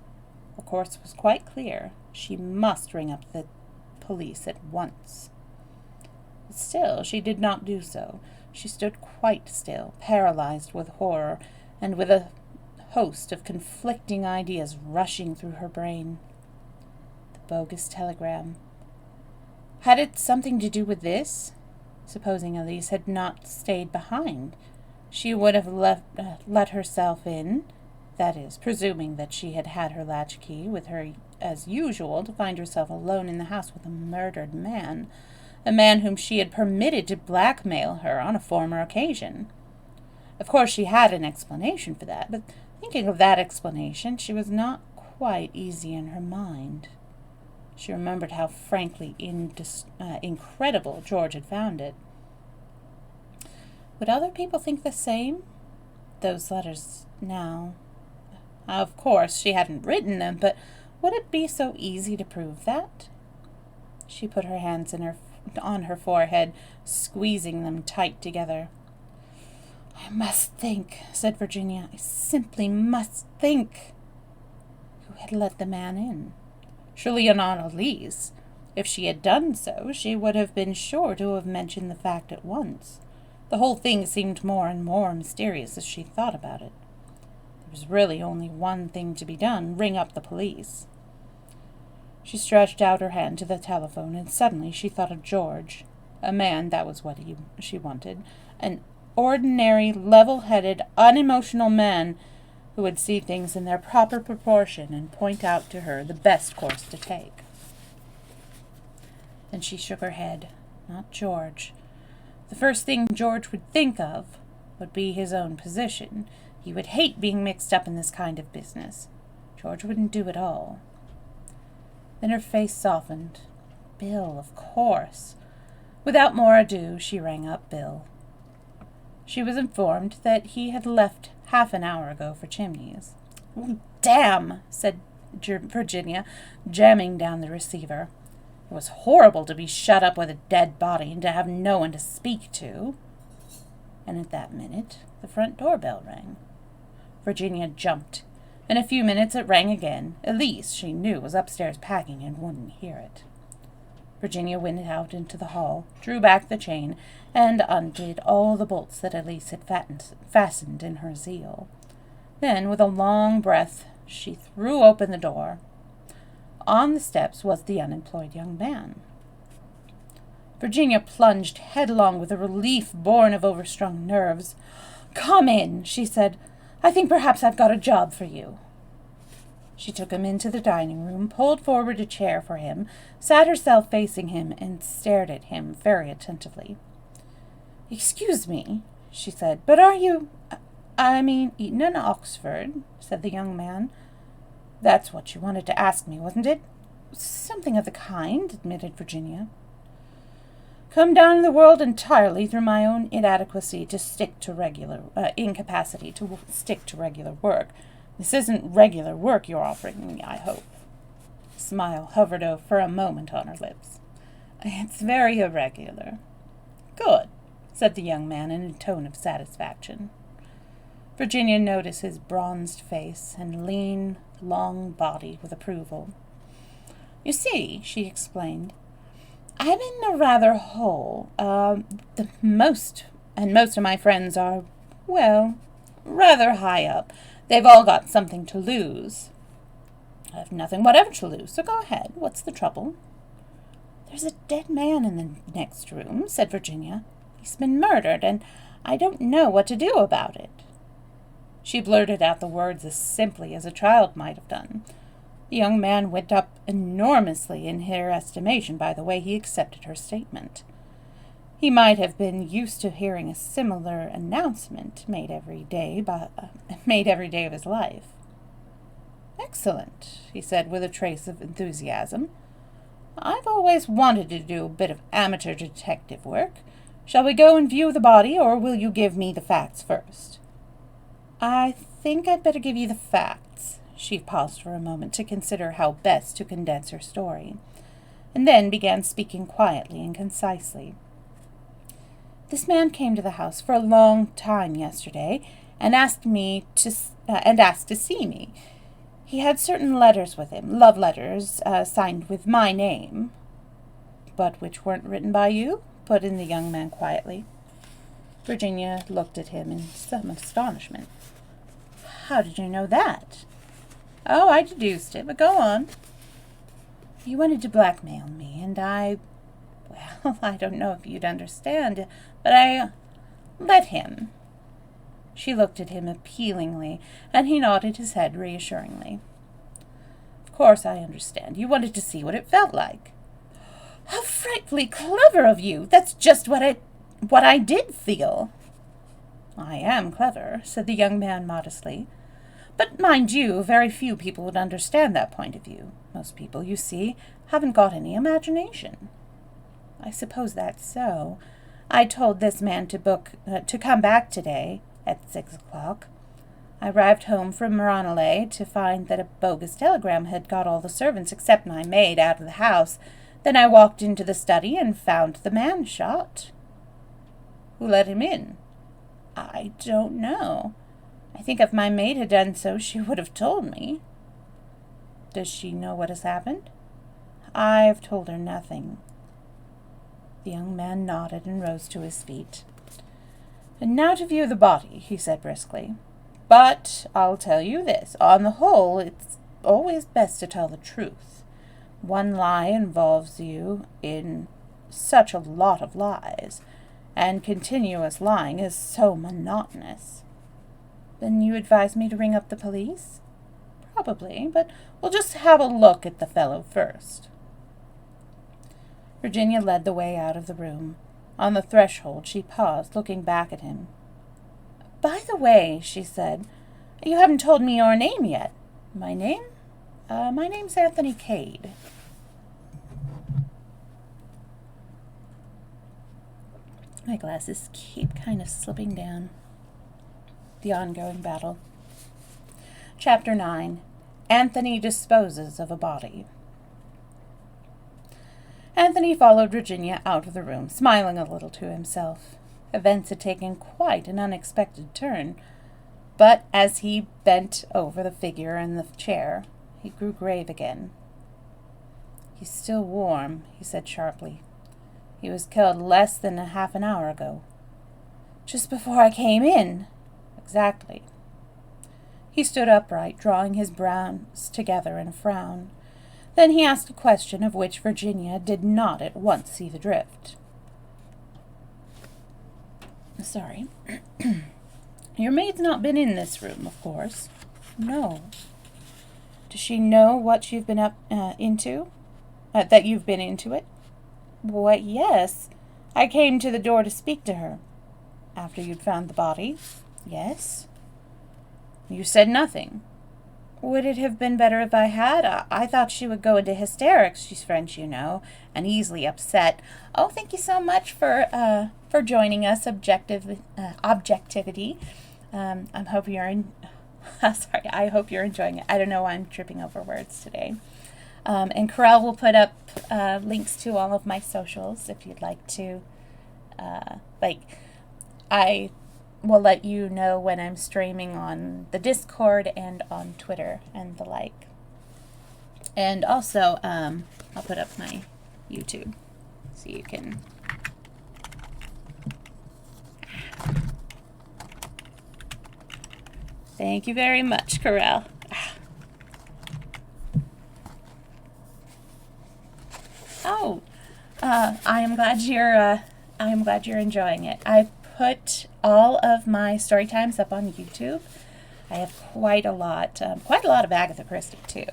Her course was quite clear. She must ring up the police at once. But still, she did not do so. She stood quite still, paralyzed with horror, and with a host of conflicting ideas rushing through her brain. The bogus telegram. Had it something to do with this? Supposing Elise had not stayed behind, she would have let herself in, that is, presuming that she had had her latchkey with her as usual, to find herself alone in the house with a murdered man, a man whom she had permitted to blackmail her on a former occasion. Of course she had an explanation for that, but thinking of that explanation, she was not quite easy in her mind. She remembered how frankly incredible George had found it. Would other people think the same? Those letters now. Of course, she hadn't written them, but would it be so easy to prove that? She put her hands on her forehead, squeezing them tight together. I must think, said Virginia. I simply must think. Who had let the man in? Surely not Elise. If she had done so, she would have been sure to have mentioned the fact at once. The whole thing seemed more and more mysterious as she thought about it. There was really only one thing to be done, ring up the police. She stretched out her hand to the telephone, and suddenly she thought of George. A man, that was what she wanted. An ordinary, level-headed, unemotional man who would see things in their proper proportion and point out to her the best course to take. Then she shook her head. Not George. The first thing George would think of would be his own position. He would hate being mixed up in this kind of business. George wouldn't do it all. Then her face softened. Bill, of course. Without more ado, she rang up Bill. She was informed that he had left half an hour ago for Chimneys. "Oh, damn," said Virginia, jamming down the receiver. It was horrible to be shut up with a dead body and to have no one to speak to. And at that minute, the front doorbell rang. Virginia jumped. In a few minutes it rang again. Elise, she knew, was upstairs packing and wouldn't hear it. Virginia went out into the hall, drew back the chain, and undid all the bolts that Elise had fastened in her zeal. Then, with a long breath, she threw open the door. On the steps was the unemployed young man. Virginia plunged headlong with a relief born of overstrung nerves. "Come in," she said. "I think perhaps I've got a job for you." She took him into the dining room, pulled forward a chair for him, sat herself facing him, and stared at him very attentively. "Excuse me," she said, "but are you— Eton and Oxford," said the young man. "That's what you wanted to ask me, wasn't it?" "Something of the kind," admitted Virginia. "Come down in the world entirely through my own incapacity to stick to regular work. This isn't regular work you're offering me, I hope." A smile hovered for a moment on her lips. "It's very irregular." "Good," said the young man in a tone of satisfaction. Virginia noticed his bronzed face and lean, long body with approval. "You see," she explained, "I'm in a rather hole. Most of my friends are, well, rather high up. They've all got something to lose. I have nothing whatever to lose, so go ahead. What's the trouble?" "There's a dead man in the next room," said Virginia. "He's been murdered, and I don't know what to do about it." She blurted out the words as simply as a child might have done. The young man went up enormously in her estimation by the way he accepted her statement. He might have been used to hearing a similar announcement made every day of his life. "Excellent," he said with a trace of enthusiasm. "I've always wanted to do a bit of amateur detective work. Shall we go and view the body, or will you give me the facts first?" "I think I'd better give you the facts." She paused for a moment to consider how best to condense her story, and then began speaking quietly and concisely. "This man came to the house for a long time yesterday and asked to see me. He had certain letters with him, love letters, signed with my name. But which weren't written by you? Put in the young man quietly. Virginia looked at him in some astonishment. How did you know that? Oh, I deduced it, but go on. You wanted to blackmail me, and I don't know if you'd understand, but I let him. She looked at him appealingly, and he nodded his head reassuringly. Of course I understand. You wanted to see what it felt like. How frightfully clever of you! That's just what I did feel. I am clever, said the young man modestly. But mind you, very few people would understand that point of view. Most people, you see, haven't got any imagination. I suppose that's so. I told this man to come back today at 6 o'clock. I arrived home from Maronelay to find that a bogus telegram had got all the servants except my maid out of the house. Then I walked into the study and found the man shot. Who let him in? I don't know. I think if my maid had done so, she would have told me. Does she know what has happened? I've told her nothing. The young man nodded and rose to his feet. And now to view the body, he said briskly. But I'll tell you this, on the whole, it's always best to tell the truth. One lie involves you in such a lot of lies, and continuous lying is so monotonous. Then you advise me to ring up the police? Probably, but we'll just have a look at the fellow first. Virginia led the way out of the room. On the threshold she paused, looking back at him. By the way, she said, you haven't told me your name yet. My name? My name's Anthony Cade. My glasses keep kind of slipping down. The ongoing battle. Chapter 9. Anthony disposes of a body. Anthony followed Virginia out of the room, smiling a little to himself. Events had taken quite an unexpected turn, but as he bent over the figure in the chair, he grew grave again. He's still warm, he said sharply. He was killed less than a half an hour ago. Just before I came in. Exactly. He stood upright, drawing his brows together in a frown. Then he asked a question of which Virginia did not at once see the drift. Sorry. Your maid's not been in this room, of course. No. Does she know what you've been into? That you've been into it? Why, yes. I came to the door to speak to her. After you'd found the body? Yes. You said nothing. Would it have been better if I had? I thought she would go into hysterics. She's French, you know, and easily upset. Oh, thank you so much for joining us, objectivity. I hope you're enjoying it. I don't know why I'm tripping over words today. And Corel will put up links to all of my socials if you'd like to. I will let you know when I'm streaming on the Discord and on Twitter and the like. And also, I'll put up my YouTube so you can. Thank you very much, Corel. Oh, I am glad you're enjoying it. I put all of my story times up on YouTube. I have quite a lot of Agatha Christie too.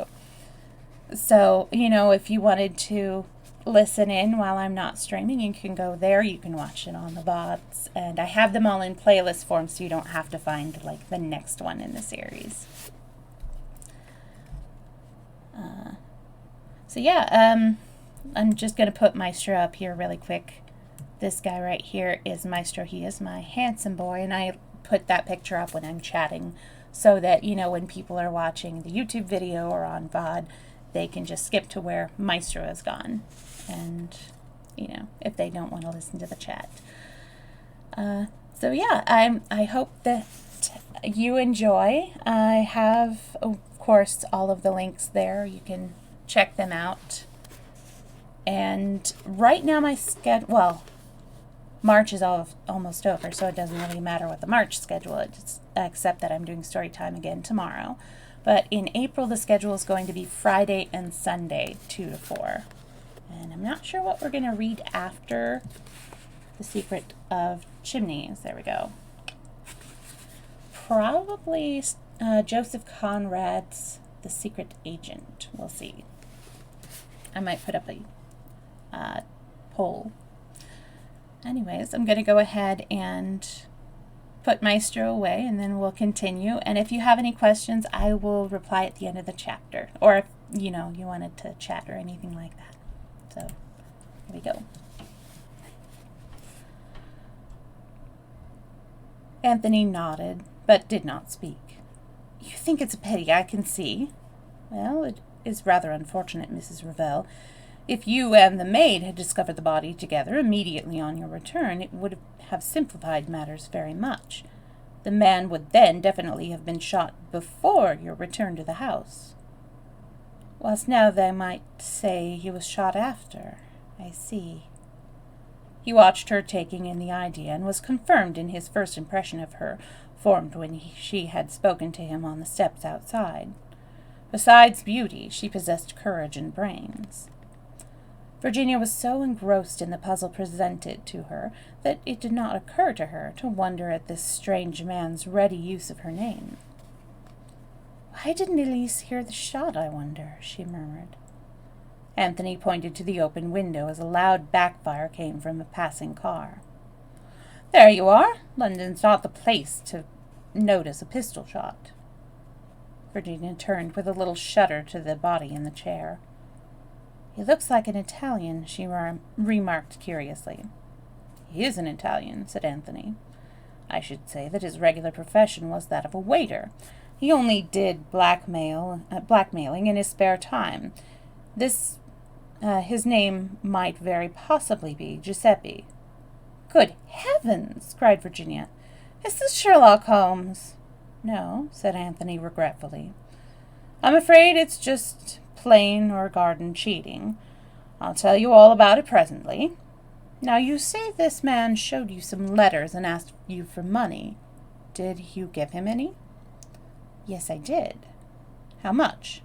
So, if you wanted to listen in while I'm not streaming, you can go there. You can watch it on the VODs, and I have them all in playlist form, so you don't have to find the next one in the series. I'm just going to put Maestro up here really quick. This guy right here is Maestro. He is my handsome boy, and I put that picture up when I'm chatting so that, when people are watching the YouTube video or on VOD, they can just skip to where Maestro has gone. And, if they don't want to listen to the chat. I hope that that you enjoy. I have, of course, all of the links there. You can check them out. And right now my schedule, well, March is almost over, so it doesn't really matter what the March schedule is, except that I'm doing story time again tomorrow. But in April, the schedule is going to be Friday and Sunday, 2 to 4. And I'm not sure what we're going to read after The Secret of Chimneys. There we go. Probably Joseph Conrad's The Secret Agent. We'll see. I might put up a poll. Anyways, I'm going to go ahead and put Maestro away, and then we'll continue. And if you have any questions, I will reply at the end of the chapter. Or if, you wanted to chat or anything like that. So, here we go. Anthony nodded, but did not speak. You think it's a pity, I can see. Well, it is rather unfortunate, Mrs. Revell. If you and the maid had discovered the body together immediately on your return, it would have simplified matters very much. The man would then definitely have been shot before your return to the house. Whilst now they might say he was shot after. I see. He watched her taking in the idea, and was confirmed in his first impression of her, formed when she had spoken to him on the steps outside. Besides beauty, she possessed courage and brains. Virginia was so engrossed in the puzzle presented to her that it did not occur to her to wonder at this strange man's ready use of her name. Why didn't Elise hear the shot, I wonder? She murmured. Anthony pointed to the open window as a loud backfire came from a passing car. There you are. London's not the place to notice a pistol shot. Virginia turned with a little shudder to the body in the chair. He looks like an Italian, she remarked curiously. He is an Italian, said Anthony. I should say that his regular profession was that of a waiter. He only did blackmailing in his spare time. His name might very possibly be Giuseppe. Good heavens, cried Virginia. Is this Sherlock Holmes? No, said Anthony regretfully. I'm afraid it's just plain or garden cheating. I'll tell you all about it presently. Now, you say this man showed you some letters and asked you for money. Did you give him any? Yes, I did. How much?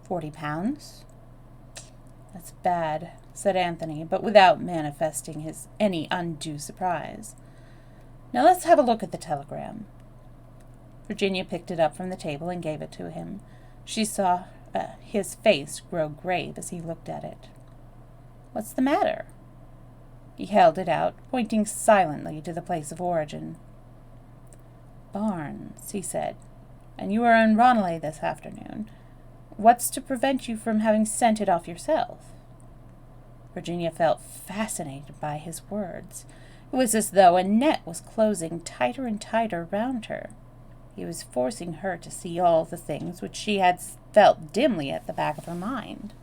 40 pounds. That's bad, said Anthony, but without manifesting any undue surprise. Now let's have a look at the telegram. Virginia picked it up from the table and gave it to him. She saw his face grow grave as he looked at it. What's the matter? He held it out, pointing silently to the place of origin. Barnes, he said, and you were in Ranelagh this afternoon. What's to prevent you from having sent it off yourself? Virginia felt fascinated by his words. It was as though a net was closing tighter and tighter round her. He was forcing her to see all the things which she had felt dimly at the back of her mind.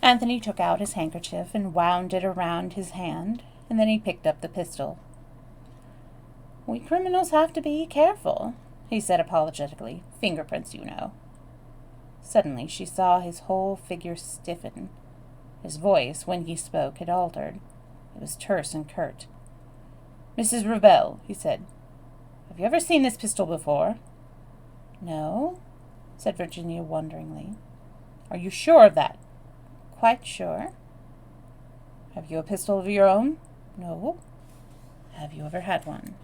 Anthony took out his handkerchief and wound it around his hand, and then he picked up the pistol. We criminals have to be careful, he said apologetically. Fingerprints, you know. Suddenly she saw his whole figure stiffen. His voice, when he spoke, had altered. It was terse and curt. Mrs. Revell, he said, have you ever seen this pistol before? No, said Virginia wonderingly. Are you sure of that? Quite sure. Have you a pistol of your own? No. Have you ever had one?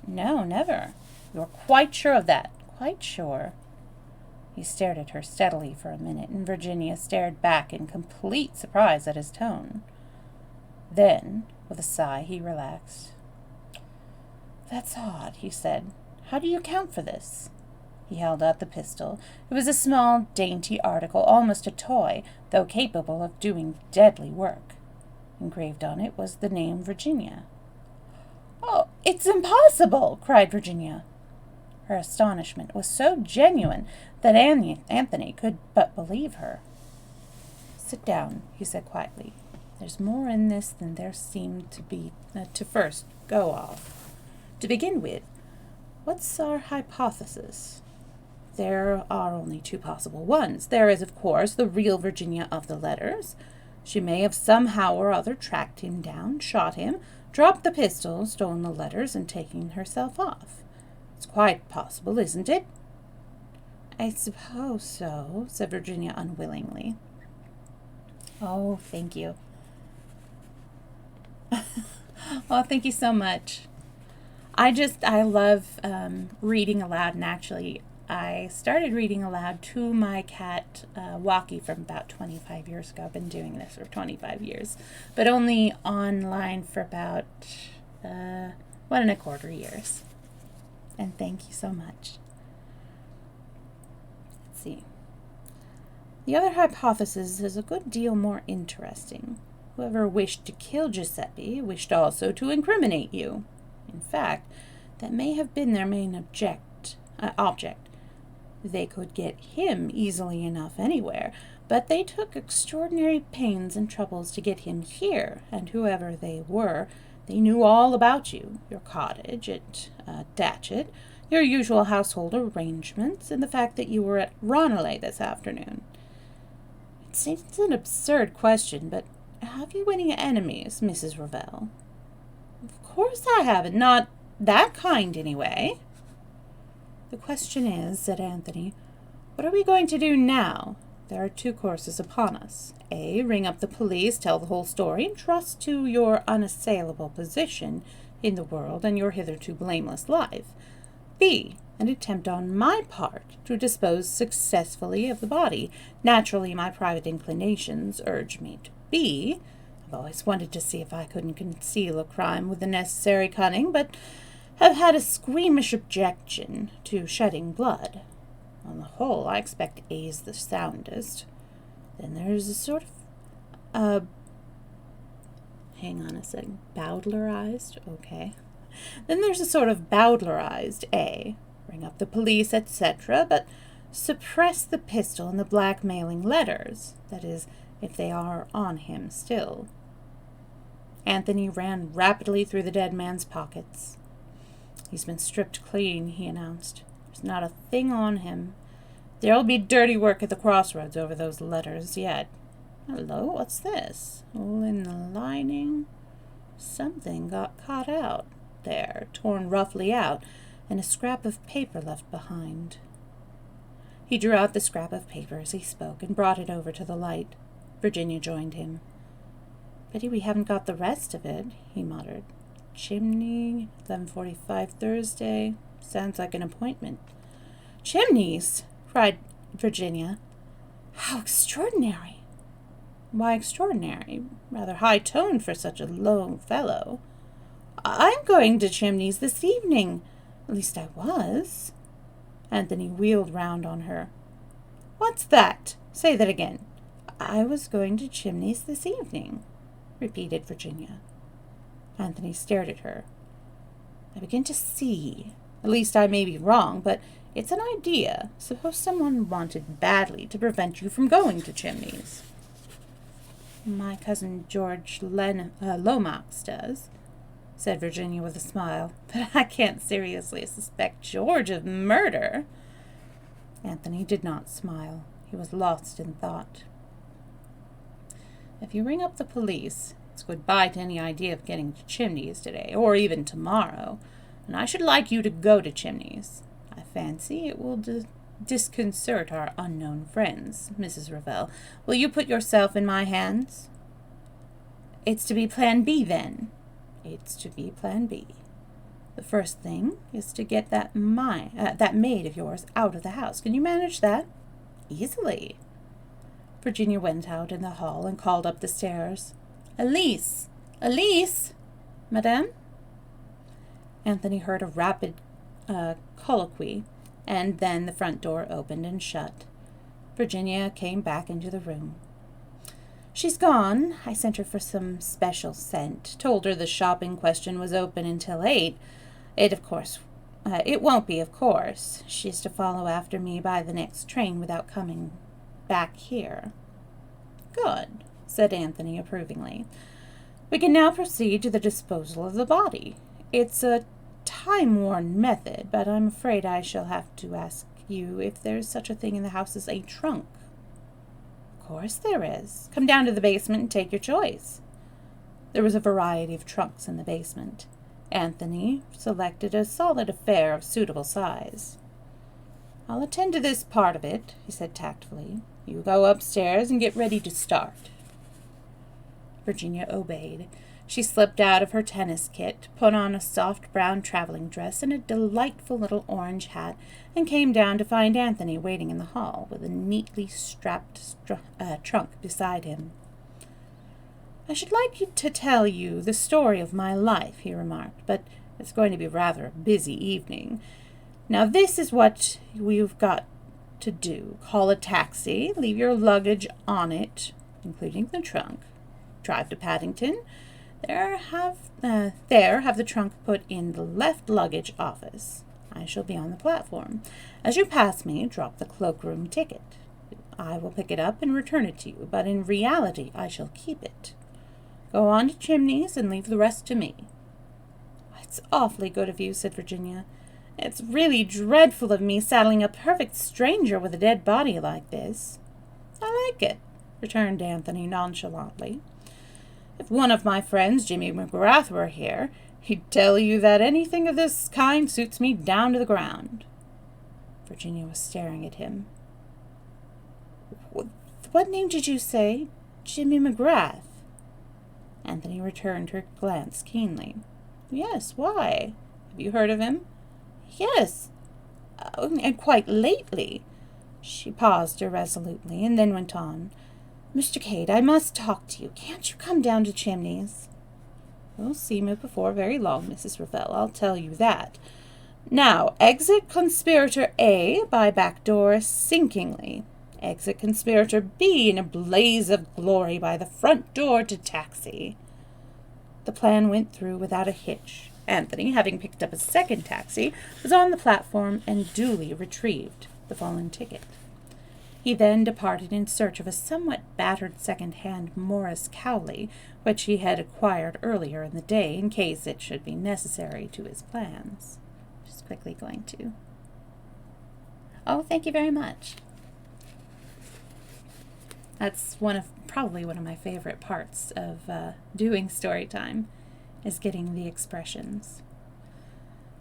No, never. You are quite sure of that? Quite sure. He stared at her steadily for a minute, and Virginia stared back in complete surprise at his tone. Then, with a sigh, he relaxed. That's odd, he said. How do you account for this? He held out the pistol. It was a small, dainty article, almost a toy, though capable of doing deadly work. Engraved on it was the name Virginia. Oh, it's impossible, cried Virginia. Her astonishment was so genuine that Anthony could but believe her. Sit down, he said quietly. There's more in this than there seemed to be to first go off. To begin with, what's our hypothesis? There are only two possible ones. There is, of course, the real Virginia of the letters. She may have somehow or other tracked him down, shot him, dropped the pistol, stolen the letters, and taken herself off. It's quite possible, isn't it? I suppose so, said Virginia unwillingly. Oh, thank you. Oh, thank you so much. I love reading aloud, and actually, I started reading aloud to my cat, Walkie, from about 25 years ago. I've been doing this for 25 years, but only online for about 1.25 years. And thank you so much. Let's see. The other hypothesis is a good deal more interesting. Whoever wished to kill Giuseppe wished also to incriminate you. In fact, that may have been their main object. They could get him easily enough anywhere, but they took extraordinary pains and troubles to get him here, and whoever they were, they knew all about you, your cottage at Datchet, your usual household arrangements, and the fact that you were at Ranelagh this afternoon. It seems an absurd question, but have you any enemies, Mrs. Revell? Of course I haven't. Not that kind, anyway. The question is, said Anthony, what are we going to do now? There are two courses upon us. A, ring up the police, tell the whole story, and trust to your unassailable position in the world and your hitherto blameless life. B, an attempt on my part to dispose successfully of the body. Naturally, my private inclinations urge me to B. I've always wanted to see if I couldn't conceal a crime with the necessary cunning, but have had a squeamish objection to shedding blood. On the whole, I expect A's the soundest. Then there's a sort of, hang on a second, Bowdlerized? Okay. Then there's a sort of Bowdlerized A. Ring up the police, etc., but suppress the pistol and the blackmailing letters. That is, if they are on him still. Anthony ran rapidly through the dead man's pockets. He's been stripped clean, he announced. There's not a thing on him. There'll be dirty work at the crossroads over those letters yet. Hello, what's this? Hole in the lining? Something got caught out there, torn roughly out, and a scrap of paper left behind. He drew out the scrap of paper as he spoke and brought it over to the light. Virginia joined him. Pity we haven't got the rest of it, he muttered. Chimney, 11:45 Thursday. Sounds like an appointment. Chimneys! Cried Virginia. How extraordinary! Why extraordinary? Rather high-toned for such a low fellow. I'm going to Chimneys this evening. At least I was. Anthony wheeled round on her. What's that? Say that again. I was going to Chimneys this evening, repeated Virginia. Anthony stared at her. I begin to see. At least I may be wrong, but it's an idea. Suppose someone wanted badly to prevent you from going to Chimneys. My cousin George Lomax does, said Virginia with a smile, but I can't seriously suspect George of murder. Anthony did not smile. He was lost in thought. If you ring up the police, it's goodbye to any idea of getting to Chimneys today, or even tomorrow, and I should like you to go to Chimneys. I fancy it will disconcert our unknown friends, Mrs. Revell. Will you put yourself in my hands? It's to be Plan B, then. It's to be Plan B. The first thing is to get that maid of yours out of the house. Can you manage that? Easily. Virginia went out in the hall and called up the stairs. Elise! Elise! Madame? Anthony heard a rapid colloquy, and then the front door opened and shut. Virginia came back into the room. She's gone. I sent her for some special scent. Told her the shop in question was open until 8. It won't be, of course. She's to follow after me by the next train without coming back here. Good, said Anthony approvingly. We can now proceed to the disposal of the body. It's a time-worn method, but I'm afraid I shall have to ask you if there's such a thing in the house as a trunk. Of course there is. Come down to the basement and take your choice. There was a variety of trunks in the basement. Anthony selected a solid affair of suitable size. I'll attend to this part of it, he said tactfully. You go upstairs and get ready to start. Virginia obeyed. She slipped out of her tennis kit, put on a soft brown traveling dress and a delightful little orange hat, and came down to find Anthony waiting in the hall with a neatly strapped trunk beside him. I should like to tell you the story of my life, he remarked, but it's going to be rather a busy evening. Now this is what we've got to do. Call a taxi, leave your luggage on it, including the trunk. Drive to Paddington. There have the trunk put in the left luggage office. I shall be on the platform. As you pass me, drop the cloakroom ticket. I will pick it up and return it to you, but in reality I shall keep it. Go on to Chimneys and leave the rest to me. It's awfully good of you, said Virginia. It's really dreadful of me saddling a perfect stranger with a dead body like this. I like it, returned Anthony nonchalantly. If one of my friends, Jimmy McGrath, were here, he'd tell you that anything of this kind suits me down to the ground. Virginia was staring at him. What name did you say? Jimmy McGrath? Anthony returned her glance keenly. Yes, why? Have you heard of him? Yes, and quite lately. She paused irresolutely and then went on. Mr. Cade, I must talk to you. Can't you come down to Chimneys? We'll see me before very long, Mrs. Revell, I'll tell you that. Now, exit conspirator A by back door sinkingly. Exit conspirator B in a blaze of glory by the front door to taxi. The plan went through without a hitch. Anthony, having picked up a second taxi, was on the platform and duly retrieved the fallen ticket. He then departed in search of a somewhat battered second-hand Morris Cowley, which he had acquired earlier in the day in case it should be necessary to his plans. Just quickly going to. Oh, thank you very much. That's probably one of my favorite parts of doing story time, is getting the expressions.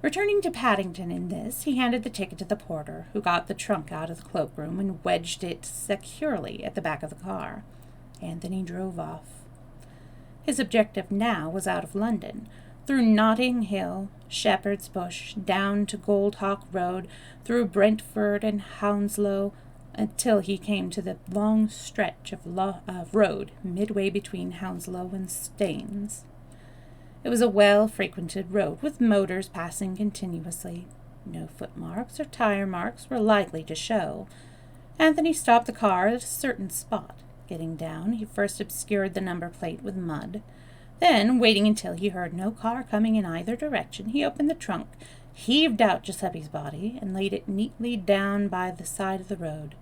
Returning to Paddington in this, he handed the ticket to the porter, who got the trunk out of the cloakroom and wedged it securely at the back of the car. Anthony drove off. His objective now was out of London, through Notting Hill, Shepherd's Bush, down to Goldhawk Road, through Brentford and Hounslow, until he came to the long stretch of road midway between Hounslow and Staines. It was a well-frequented road, with motors passing continuously. No footmarks or tire marks were likely to show. Anthony stopped the car at a certain spot. Getting down, he first obscured the number plate with mud. Then, waiting until he heard no car coming in either direction, he opened the trunk, heaved out Giuseppe's body, and laid it neatly down by the side of the road,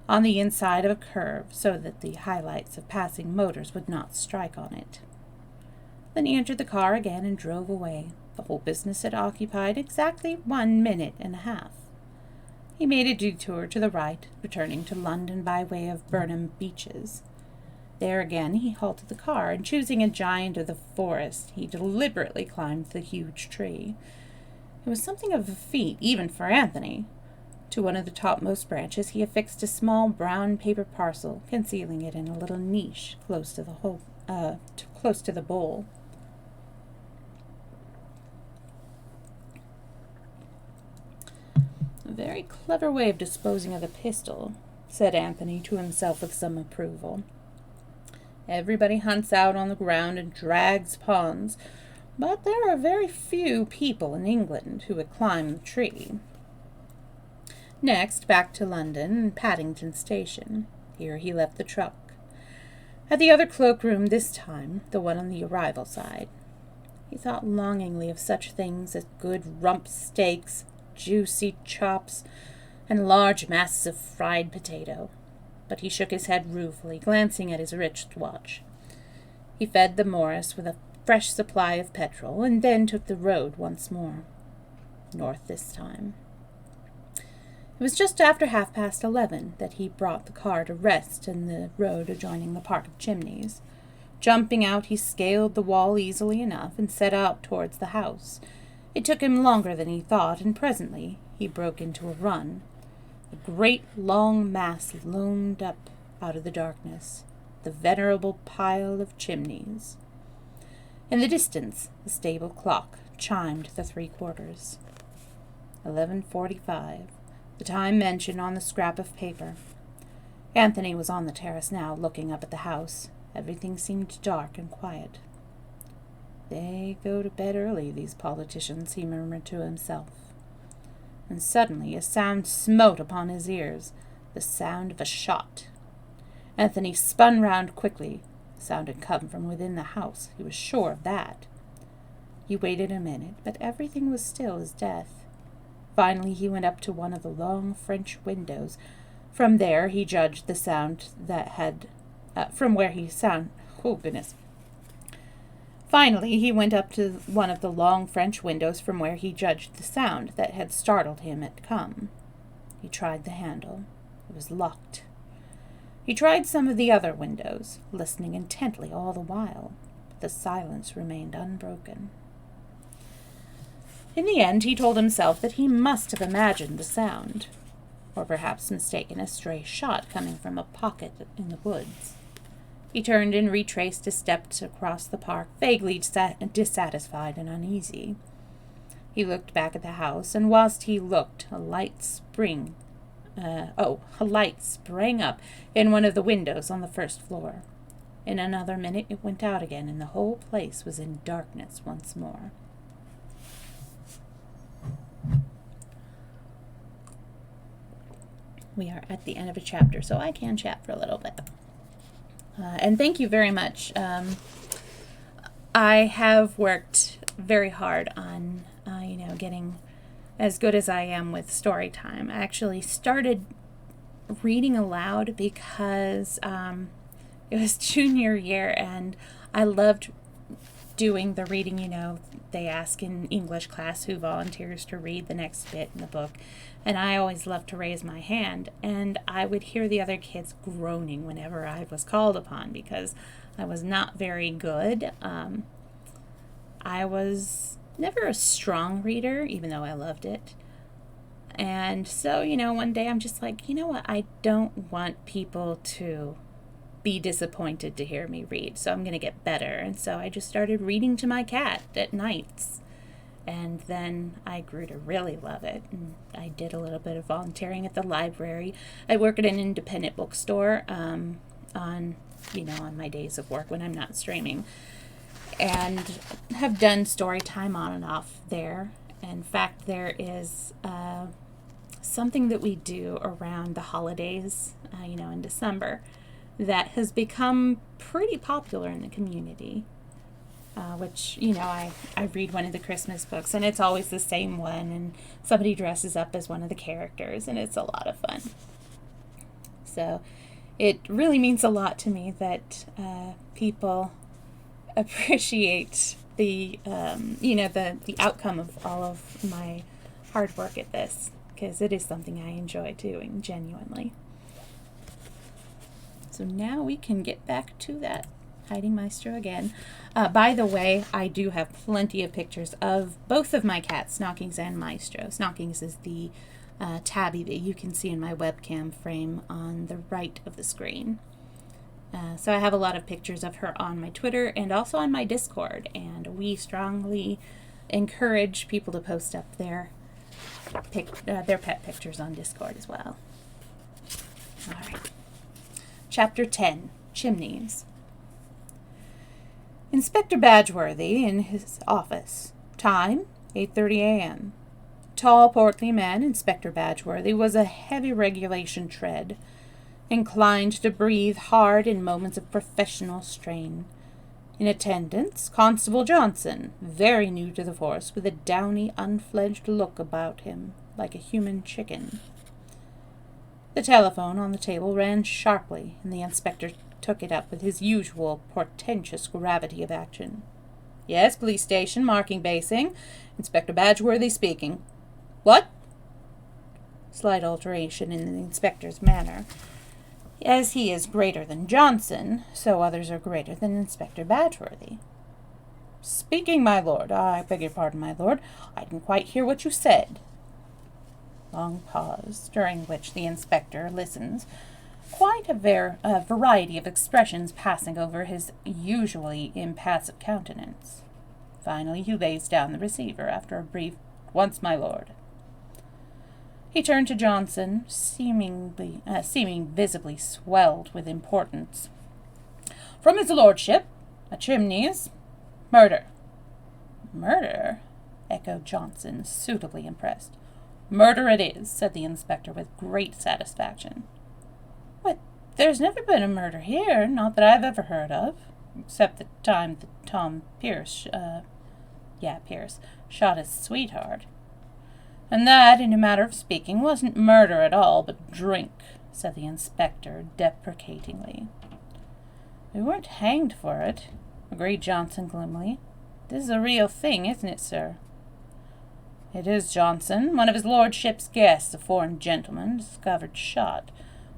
on the inside of a curve, so that the highlights of passing motors would not strike on it. Then he entered the car again and drove away. The whole business had occupied exactly 1 minute and a half. He made a detour to the right, returning to London by way of Burnham Beeches. There again he halted the car, and choosing a giant of the forest, he deliberately climbed the huge tree. It was something of a feat, even for Anthony. To one of the topmost branches he affixed a small brown paper parcel, concealing it in a little niche close to the bowl. A very clever way of disposing of a pistol, said Anthony to himself with some approval. Everybody hunts out on the ground and drags pawns, but there are very few people in England who would climb the tree. Next, back to London and Paddington Station. Here he left the truck. At the other cloakroom this time, the one on the arrival side. He thought longingly of such things as good rump steaks, juicy chops, and large masses of fried potato. But he shook his head ruefully, glancing at his wristwatch. He fed the Morris with a fresh supply of petrol, and then took the road once more. North this time. It was just after 11:30 that he brought the car to rest in the road adjoining the Park of Chimneys. Jumping out, he scaled the wall easily enough and set out towards the house. It took him longer than he thought, and presently he broke into a run. A great long mass loomed up out of the darkness, the venerable pile of Chimneys. In the distance, the stable clock chimed the 3/4. 11:45, the time mentioned on the scrap of paper. Anthony was on the terrace now, looking up at the house. Everything seemed dark and quiet. They go to bed early, these politicians, he murmured to himself. And suddenly a sound smote upon his ears, the sound of a shot. Anthony spun round quickly. The sound had come from within the house. He was sure of that. He waited a minute, but everything was still as death. Finally he went up to one of the long French windows. From there he judged the sound that had... Finally he went up to one of the long French windows from where he judged the sound that had startled him had come. He tried the handle. It was locked. He tried some of the other windows, listening intently all the while, but the silence remained unbroken. In the end, he told himself that he must have imagined the sound, or perhaps mistaken a stray shot coming from a pocket in the woods. He turned and retraced his steps across the park, vaguely dissatisfied and uneasy. He looked back at the house, and whilst he looked, a light sprang up in one of the windows on the first floor. In another minute it went out again, and the whole place was in darkness once more. We are at the end of a chapter, so I can chat for a little bit. And thank you very much. I have worked very hard on, getting as good as I am with story time. I actually started reading aloud because it was junior year, and I loved doing the reading. They ask in English class who volunteers to read the next bit in the book, and I always loved to raise my hand, and I would hear the other kids groaning whenever I was called upon because I was not very good. I was never a strong reader, even though I loved it. And so, one day I'm just like, what? I don't want people to be disappointed to hear me read, so I'm going to get better. And so I just started reading to my cat at nights. And then I grew to really love it. And I did a little bit of volunteering at the library. I work at an independent bookstore on my days of work when I'm not streaming. And have done story time on and off there. In fact, there is something that we do around the holidays, in December, that has become pretty popular in the community. Which, I read one of the Christmas books, and it's always the same one, and somebody dresses up as one of the characters, and it's a lot of fun. So it really means a lot to me that people appreciate the outcome of all of my hard work at this, because it is something I enjoy doing genuinely. So now we can get back to that hiding Maestro again. By the way, I do have plenty of pictures of both of my cats, Snockings and Maestro. Snockings is the tabby that you can see in my webcam frame on the right of the screen. So I have a lot of pictures of her on my Twitter and also on my Discord, and we strongly encourage people to post up their pet pictures on Discord as well. All right. Chapter 10, Chimneys. Inspector Badgeworthy in his office. Time, 8:30 a.m. Tall, portly man, Inspector Badgeworthy was a heavy regulation tread, inclined to breathe hard in moments of professional strain. In attendance, Constable Johnson, very new to the force, with a downy, unfledged look about him, like a human chicken. The telephone on the table rang sharply, and the inspector took it up with his usual portentous gravity of action. Yes, police station, marking basing. Inspector Badgeworthy speaking. What? Slight alteration in the inspector's manner. As he is greater than Johnson, so others are greater than Inspector Badgeworthy. Speaking, my lord. I beg your pardon, my lord. I didn't quite hear what you said. Long pause, during which the inspector listens, quite a variety of expressions passing over his usually impassive countenance. Finally, he lays down the receiver after a brief, "Once, my lord." He turned to Johnson, seeming visibly swelled with importance. "From his lordship, a Chimneys, murder." "Murder?" echoed Johnson, suitably impressed. "Murder it is," said the inspector with great satisfaction. "What, there's never been a murder here, not that I've ever heard of, except the time that Pierce shot his sweetheart. And that, in a matter of speaking, wasn't murder at all, but drink," said the inspector deprecatingly. "We weren't hanged for it," agreed Johnson gloomily. "This is a real thing, isn't it, sir?" "It is, Johnson. One of his lordship's guests, a foreign gentleman, discovered shot.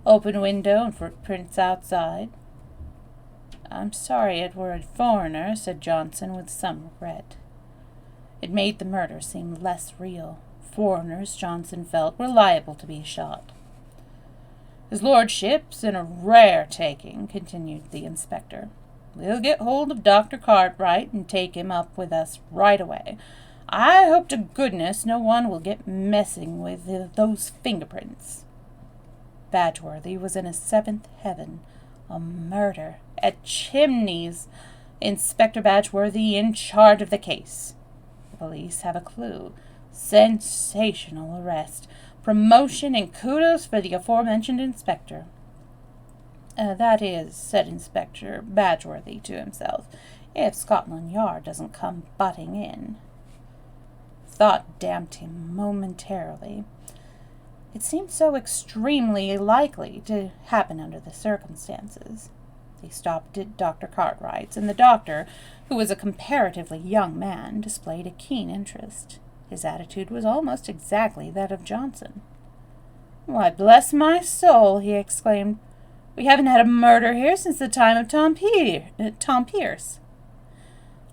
Open window and footprints outside." "I'm sorry it were a foreigner," said Johnson with some regret. It made the murder seem less real. Foreigners, Johnson felt, were liable to be shot. "His lordship's in a rare taking," continued the inspector. "We'll get hold of Dr. Cartwright and take him up with us right away. I hope to goodness no one will get messing with those fingerprints." Badgeworthy was in a seventh heaven. A murder at Chimneys. Inspector Badgeworthy in charge of the case. The police have a clue. Sensational arrest. Promotion and kudos for the aforementioned inspector. That is," said Inspector Badgeworthy to himself, "if Scotland Yard doesn't come butting in." Thought damped him momentarily. It seemed so extremely likely to happen under the circumstances. They stopped at Dr. Cartwright's, and the doctor, who was a comparatively young man, displayed a keen interest. His attitude was almost exactly that of Johnson. "Why, bless my soul!" he exclaimed. "We haven't had a murder here since the time of Tom Pierce."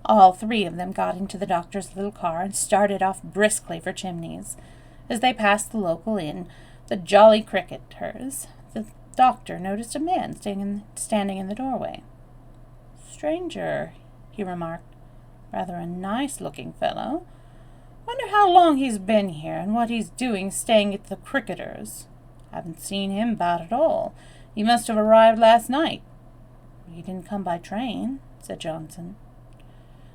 All three of them got into the doctor's little car and started off briskly for Chimneys. As they passed the local inn, the Jolly Cricketers, the doctor noticed a man standing in the doorway. "Stranger," he remarked. "Rather a nice-looking fellow. Wonder how long he's been here, and what he's doing staying at the Cricketers. Haven't seen him about at all. He must have arrived last night." "He didn't come by train," said Johnson.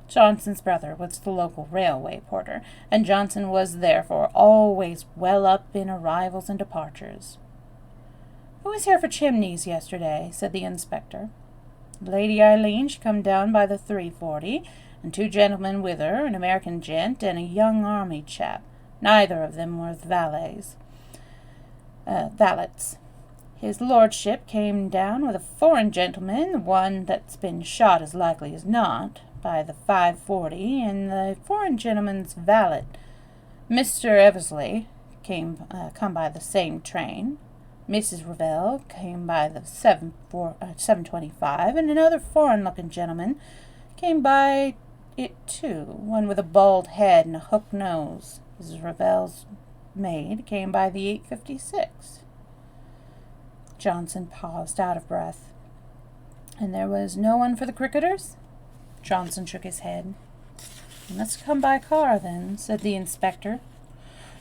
Johnson's brother was the local railway porter, and Johnson was therefore always well up in arrivals and departures. "Who was here for Chimneys yesterday?" said the inspector. "Lady Eileen, she come down by the 3:40, and two gentlemen with her, an American gent and a young army chap. Neither of them were valets. His lordship came down with a foreign gentleman, the one that's been shot as likely as not, by the 5:40, and the foreign gentleman's valet, Mr. Eversley, come by the same train. Mrs. Revell came by the 7:25, and another foreign-looking gentleman came by it too, one with a bald head and a hook nose. Mrs. Revell's maid came by the 8:56. Johnson paused, out of breath. "And there was no one for the Cricketers?" Johnson shook his head. "You must have come by car, then," said the inspector.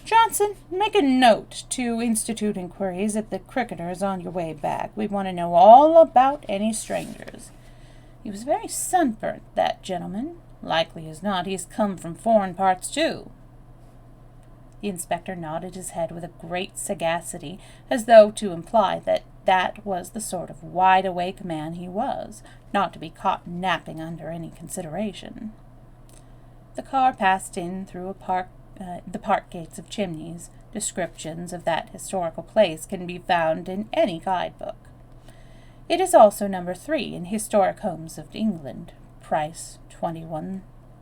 "Johnson, make a note to institute inquiries at the Cricketers on your way back. We want to know all about any strangers. He was very sunburnt, that gentleman. Likely as not he's come from foreign parts, too." The inspector nodded his head with a great sagacity, as though to imply that that was the sort of wide-awake man he was, not to be caught napping under any consideration. The car passed in through the park gates of Chimneys. Descriptions of that historical place can be found in any guidebook. It is also number 3 in Historic Homes of England, price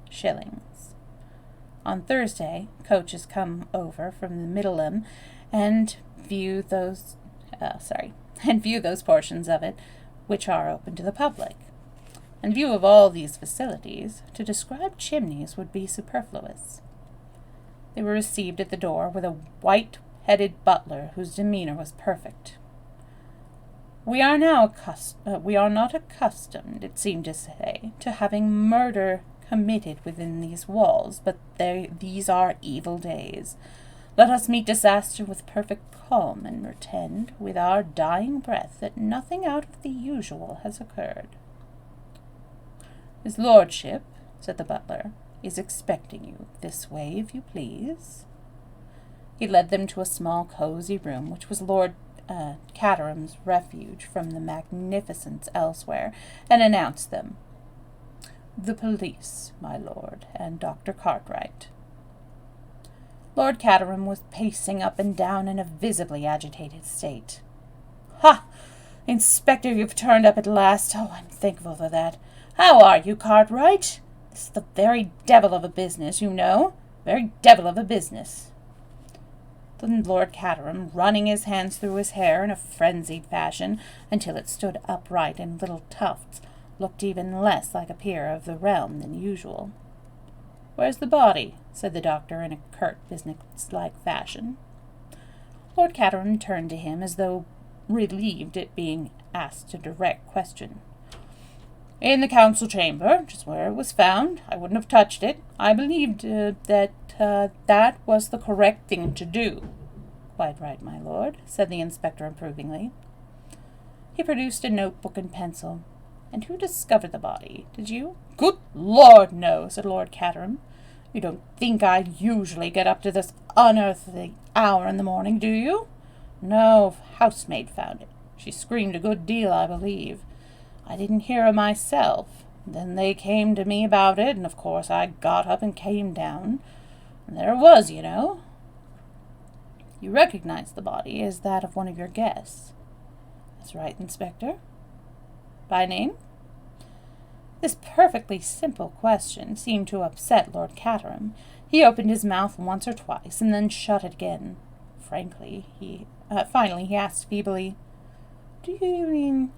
shillings. On Thursday, coaches come over from the Middleham and view those portions of it which are open to the public. In view of all these facilities, to describe Chimneys would be superfluous. They were received at the door with a white-headed butler whose demeanor was perfect. We are not accustomed, it seemed to say, to having murder committed within these walls, but these are evil days. Let us meet disaster with perfect calm and pretend, with our dying breath, that nothing out of the usual has occurred. His lordship, said the butler, is expecting you. This way, if you please. He led them to a small, cosy room, which was Lord Caterham's refuge from the magnificence elsewhere, and announced them. The police, my lord, and Dr. Cartwright. Lord Caterham was pacing up and down in a visibly agitated state. Ha! Inspector, you've turned up at last. Oh, I'm thankful for that. How are you, Cartwright? This is the very devil of a business, you know. Very devil of a business. Then Lord Caterham, running his hands through his hair in a frenzied fashion until it stood upright in little tufts, looked even less like a peer of the realm than usual. Where's the body? Said the doctor in a curt, business-like fashion. Lord Caterham turned to him as though relieved at being asked a direct question. In the council chamber, just where it was found. I wouldn't have touched it. I believed that was the correct thing to do. Quite right, my lord, said the inspector approvingly. He produced a notebook and pencil. And who discovered the body? Did you? Good Lord, no, said Lord Caterham. You don't think I usually get up to this unearthly hour in the morning, do you? No, housemaid found it. She screamed a good deal, I believe. I didn't hear her myself. Then they came to me about it, and of course I got up and came down. And there it was, you know. You recognized the body as that of one of your guests. That's right, Inspector. By name? This perfectly simple question seemed to upset Lord Caterham. He opened his mouth once or twice, and then shut it again. Finally, he asked feebly, Do you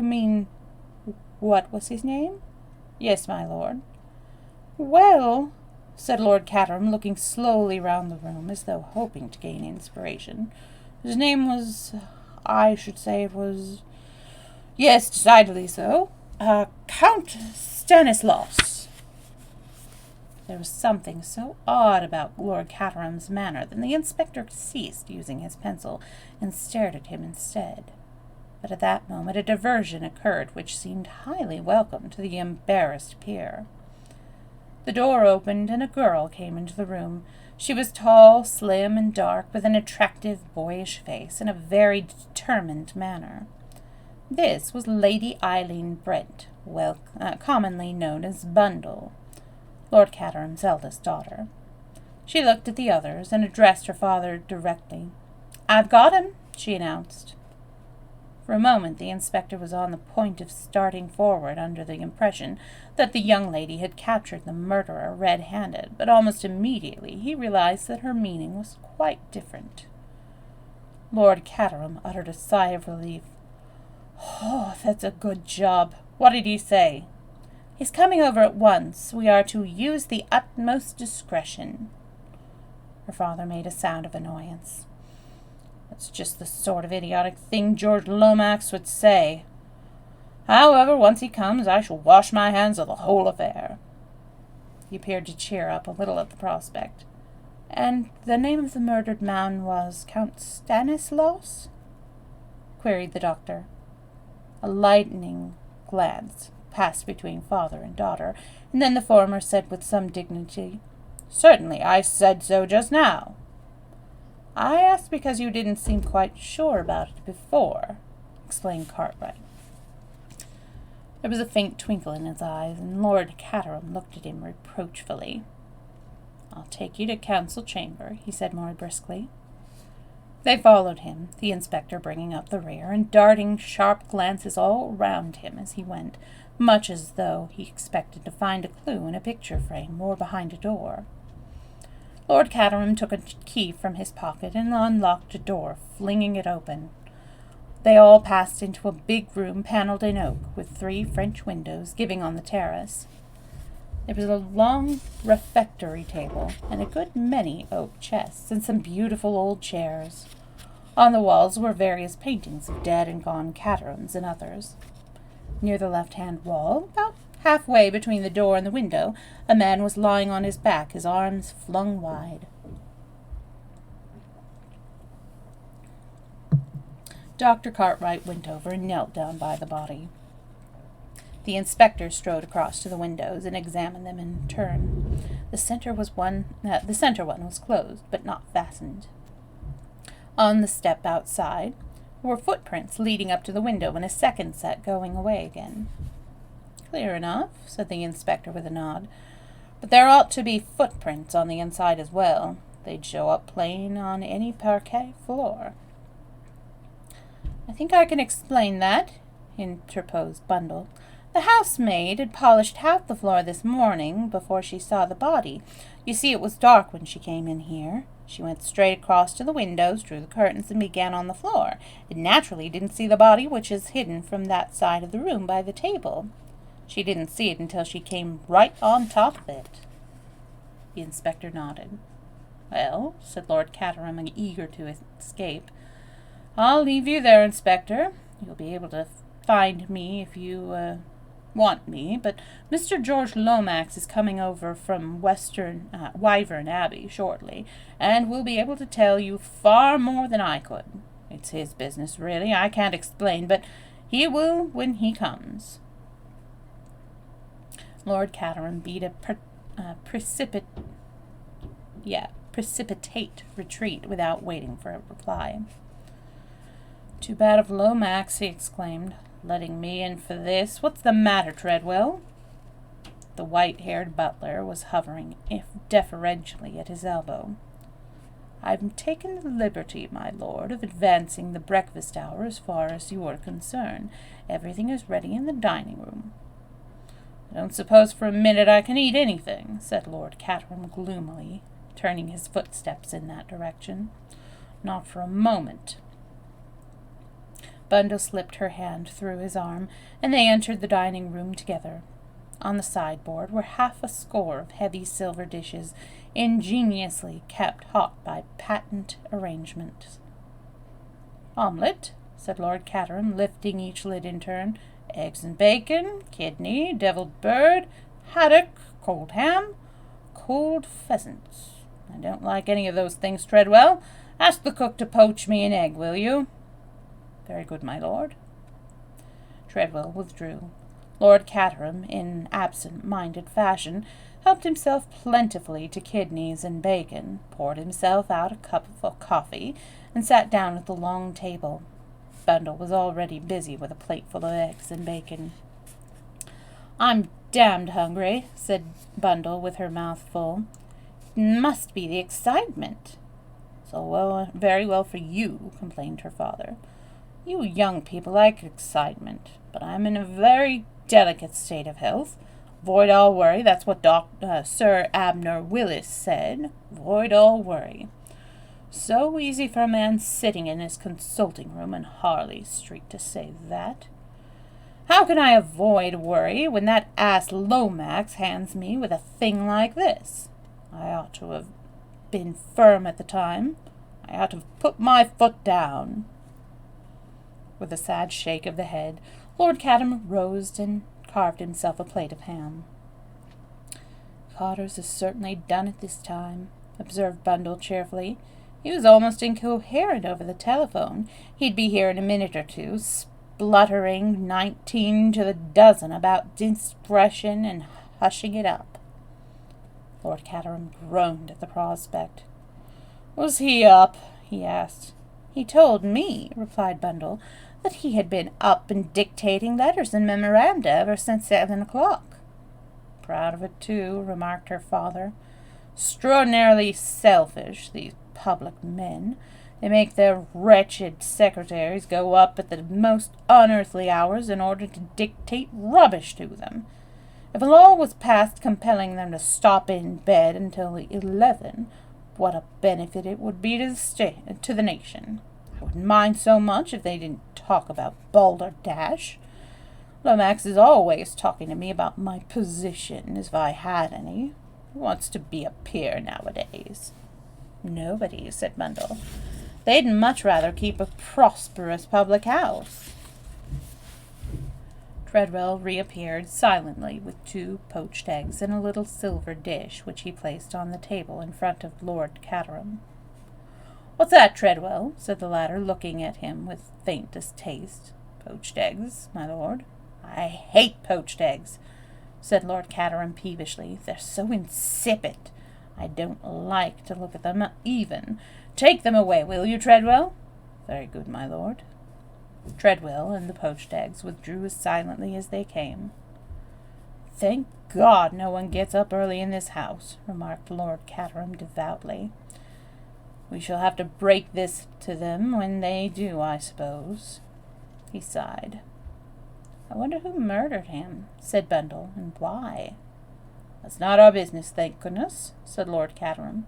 mean, what was his name? Yes, my lord. Well, said Lord Caterham, looking slowly round the room as though hoping to gain inspiration, his name was, I should say it was, yes, decidedly so, Count Stanislaus. There was something so odd about Lord Caterham's manner that the inspector ceased using his pencil and stared at him instead. But at that moment a diversion occurred which seemed highly welcome to the embarrassed peer. The door opened and a girl came into the room. She was tall, slim, and dark, with an attractive, boyish face and a very determined manner. This was Lady Eileen Brent, commonly known as Bundle, Lord Caterham's eldest daughter. She looked at the others and addressed her father directly. I've got him, she announced. For a moment the inspector was on the point of starting forward under the impression that the young lady had captured the murderer red-handed, but almost immediately he realized that her meaning was quite different. Lord Caterham uttered a sigh of relief. Oh, that's a good job. What did he say? He's coming over at once. We are to use the utmost discretion. Her father made a sound of annoyance. That's just the sort of idiotic thing George Lomax would say. However, once he comes, I shall wash my hands of the whole affair. He appeared to cheer up a little at the prospect. And the name of the murdered man was Count Stanislaus? Queried the doctor. A lightning glance passed between father and daughter, and then the former said with some dignity, Certainly, I said so just now. I asked because you didn't seem quite sure about it before, explained Cartwright. There was a faint twinkle in his eyes, and Lord Caterham looked at him reproachfully. I'll take you to council chamber, he said more briskly. They followed him, the inspector bringing up the rear, and darting sharp glances all round him as he went, much as though he expected to find a clue in a picture frame or behind a door. Lord Caterham took a key from his pocket and unlocked a door, flinging it open. They all passed into a big room panelled in oak, with 3 French windows giving on the terrace. There was a long refectory table and a good many oak chests and some beautiful old chairs. On the walls were various paintings of dead and gone Caterhams and others. Near the left-hand wall, about halfway between the door and the window, a man was lying on his back, his arms flung wide. Dr. Cartwright went over and knelt down by the body. The inspector strode across to the windows and examined them in turn. The center one was closed, but not fastened. On the step outside were footprints leading up to the window and a second set going away again. Clear enough, said the inspector with a nod. But there ought to be footprints on the inside as well. They'd show up plain on any parquet floor. I think I can explain that, interposed Bundle. The housemaid had polished half the floor this morning before she saw the body. You see, it was dark when she came in here. She went straight across to the windows, drew the curtains, and began on the floor. It naturally didn't see the body, which is hidden from that side of the room by the table. She didn't see it until she came right on top of it. The inspector nodded. Well, said Lord Caterham, eager to escape, I'll leave you there, Inspector. You'll be able to find me if you want me, but Mr. George Lomax is coming over from Wyvern Abbey shortly, and will be able to tell you far more than I could. It's his business, really. I can't explain, but he will when he comes. Lord Caterham beat a precipitate retreat without waiting for a reply. Too bad of Lomax, he exclaimed. Letting me in for this. What's the matter, Treadwell? The white-haired butler was hovering deferentially at his elbow. I've taken the liberty, my lord, of advancing the breakfast hour as far as you are concerned. Everything is ready in the dining-room. I don't suppose for a minute I can eat anything, said Lord Caterham gloomily, turning his footsteps in that direction. Not for a moment. Bundle slipped her hand through his arm, and they entered the dining-room together. On the sideboard were half a score of heavy silver dishes, ingeniously kept hot by patent arrangements. Omelette, said Lord Caterham, lifting each lid in turn. Eggs and bacon, kidney, devilled bird, haddock, cold ham, cold pheasants. I don't like any of those things, Treadwell. Ask the cook to poach me an egg, will you? Very good, my lord. Treadwell withdrew. Lord Caterham, in absent-minded fashion, helped himself plentifully to kidneys and bacon, poured himself out a cup of coffee, and sat down at the long table. Bundle was already busy with a plateful of eggs and bacon. I'm damned hungry, said Bundle with her mouth full. It must be the excitement. Very well for you, complained her father. You young people like excitement, but I'm in a very delicate state of health. Avoid all worry, that's what Sir Abner Willis said. Avoid all worry. So easy for a man sitting in his consulting room in Harley Street to say that. How can I avoid worry when that ass Lomax hands me with a thing like this? I ought to have been firm at the time. I ought to have put my foot down. With a sad shake of the head, Lord Caterham rose and carved himself a plate of ham. Carter's has certainly done it this time, observed Bundle cheerfully. He was almost incoherent over the telephone. He'd be here in a minute or two, spluttering 19 to the dozen about discretion and hushing it up. Lord Caterham groaned at the prospect. Was he up? He asked. He told me, replied Bundle, that he had been up and dictating letters and memoranda ever since 7 o'clock. Proud of it, too, remarked her father. Extraordinarily selfish, these public men. They make their wretched secretaries go up at the most unearthly hours in order to dictate rubbish to them. If a law was passed compelling them to stop in bed until 11, what a benefit it would be to the nation. I wouldn't mind so much if they didn't talk about balderdash. Lomax is always talking to me about my position, as if I had any. Who wants to be a peer nowadays? Nobody, said Bundle. They'd much rather keep a prosperous public house. Treadwell reappeared silently with 2 poached eggs in a little silver dish, which he placed on the table in front of Lord Caterham. "What's that, Treadwell?" said the latter, looking at him with faint distaste. "Poached eggs, my lord." "I hate poached eggs," said Lord Caterham peevishly. "They're so insipid. I don't like to look at them even. Take them away, will you, Treadwell?" "Very good, my lord." Treadwell and the poached eggs withdrew as silently as they came. "Thank God no one gets up early in this house," remarked Lord Caterham devoutly. "We shall have to break this to them when they do, I suppose." He sighed. "I wonder who murdered him," said Bundle, "and why?" "That's not our business, thank goodness," said Lord Caterham.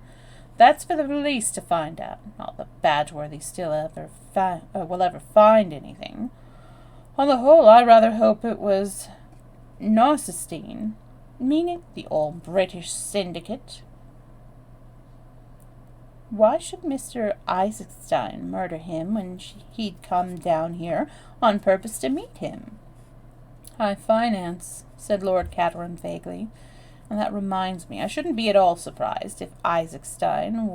"That's for the police to find out. Not that Badgeworthy will ever find anything. On the whole, I rather hope it was Norsestein, meaning the old British syndicate." "Why should Mr. Isaacstein murder him when he'd come down here on purpose to meet him?" "High finance," said Lord Caterham vaguely. "And that reminds me, I shouldn't be at all surprised if Isaacstein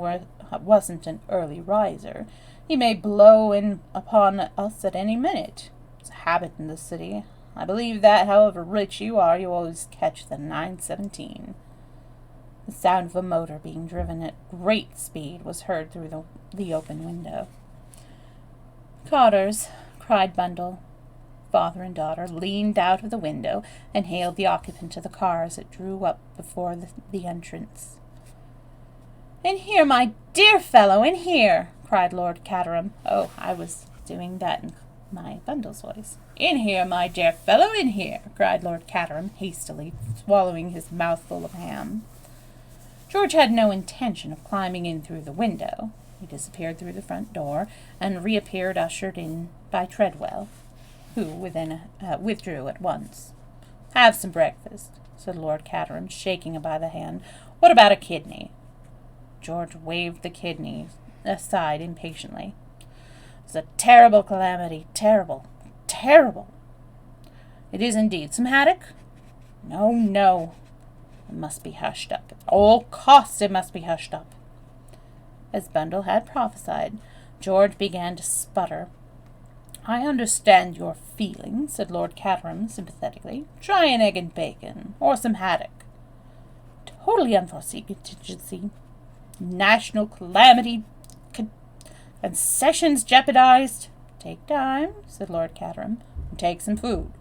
wasn't an early riser. He may blow in upon us at any minute. It's a habit in the city. I believe that, however rich you are, you always catch the 9:17. The sound of a motor being driven at great speed was heard through the open window. "Cottars," cried Bundle. Father and daughter leaned out of the window and hailed the occupant of the car as it drew up before the entrance. "In here, my dear fellow, in here!" cried Lord Caterham. "Oh, I was doing that in my Bundle's voice. "In here, my dear fellow, in here!" cried Lord Caterham, hastily swallowing his mouthful of ham. George had no intention of climbing in through the window. He disappeared through the front door and reappeared ushered in by Treadwell, who withdrew at once. "Have some breakfast," said Lord Caterham, shaking him by the hand. "What about a kidney?" George waved the kidney aside impatiently. "It's a terrible calamity, terrible, terrible." "It is indeed. Some haddock?" "No, no. It must be hushed up. At all costs it must be hushed up." As Bundle had prophesied, George began to sputter. "I understand your feelings," said Lord Caterham sympathetically. "Try an egg and bacon, or some haddock." "Totally unforeseen contingency. National calamity. Concessions jeopardized." "Take time," said Lord Caterham, "and take some food.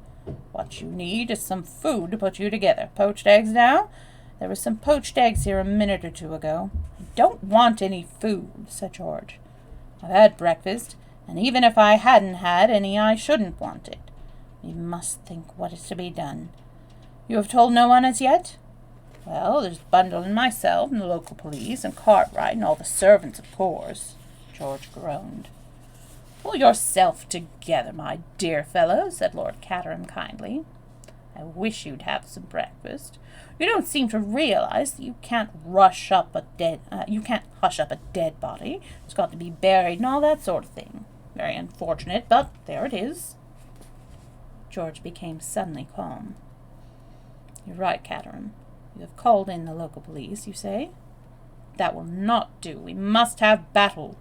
What you need is some food to put you together. Poached eggs now? There were some poached eggs here a minute or two ago." "I don't want any food," said George. "I've had breakfast, and even if I hadn't had any, I shouldn't want it. We must think what is to be done. You have told no one as yet?" "Well, there's Bundle and myself, and the local police, and Cartwright, and all the servants, of course." George groaned. "Pull yourself together, my dear fellow," said Lord Caterham kindly. "I wish you'd have some breakfast. You don't seem to realize that you can't hush up a dead body. It's got to be buried and all that sort of thing. Very unfortunate, but there it is." George became suddenly calm. "You're right, Caterham. You have called in the local police, you say? That will not do. We must have battle."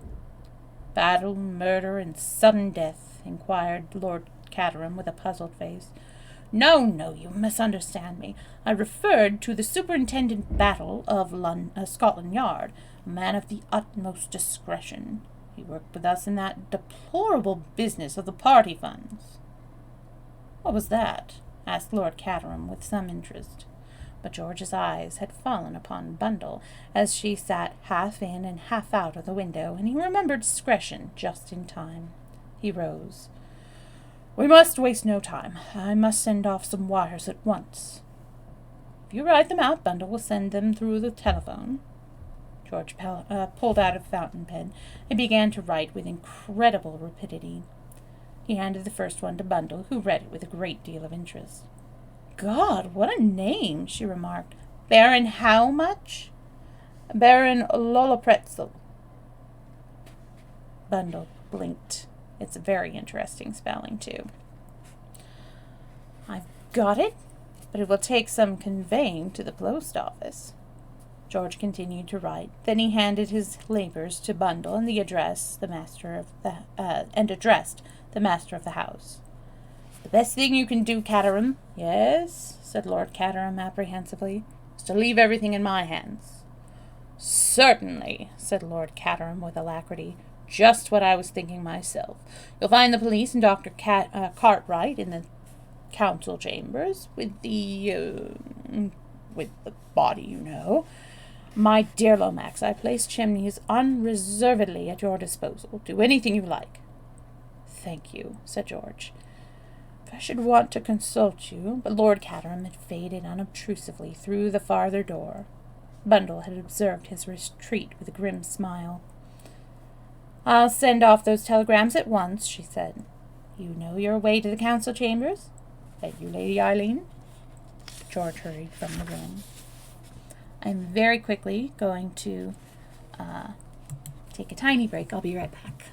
"Battle, murder, and sudden death?" inquired Lord Caterham with a puzzled face. No, you misunderstand me. I referred to the Superintendent Battle of Scotland Yard, a man of the utmost discretion. He worked with us in that deplorable business of the party funds." "What was that?" asked Lord Caterham with some interest. but George's eyes had fallen upon Bundle as she sat half in and half out of the window, and he remembered discretion just in time. He rose. "We must waste no time. I must send off some wires at once." "If you write them out, Bundle will send them through the telephone." George pulled out a fountain pen and began to write with incredible rapidity. He handed the first one to Bundle, who read it with a great deal of interest. "God, what a name!" she remarked. "Baron how much?" "Baron Lolopretzel." Bundle blinked. It's a very interesting spelling, too. "I've got it, but it will take some conveying to the post office." George continued to write. Then he handed his labors to Bundle and addressed the master of the house. "The best thing you can do, Caterham." "Yes," said Lord Caterham apprehensively, "is to leave everything in my hands." "Certainly," said Lord Caterham with alacrity. "Just what I was thinking myself. You'll find the police and Dr. Cartwright in the council chambers with the body, you know. My dear Lomax, I place Chimneys unreservedly at your disposal. Do anything you like." "Thank you," said George. "If I should want to consult you—" But Lord Caterham had faded unobtrusively through the farther door. Bundle had observed his retreat with a grim smile. "I'll send off those telegrams at once," she said. "You know your way to the council chambers? And you, Lady Eileen?" George hurried from the room. I'm very quickly going to take a tiny break. I'll be right back.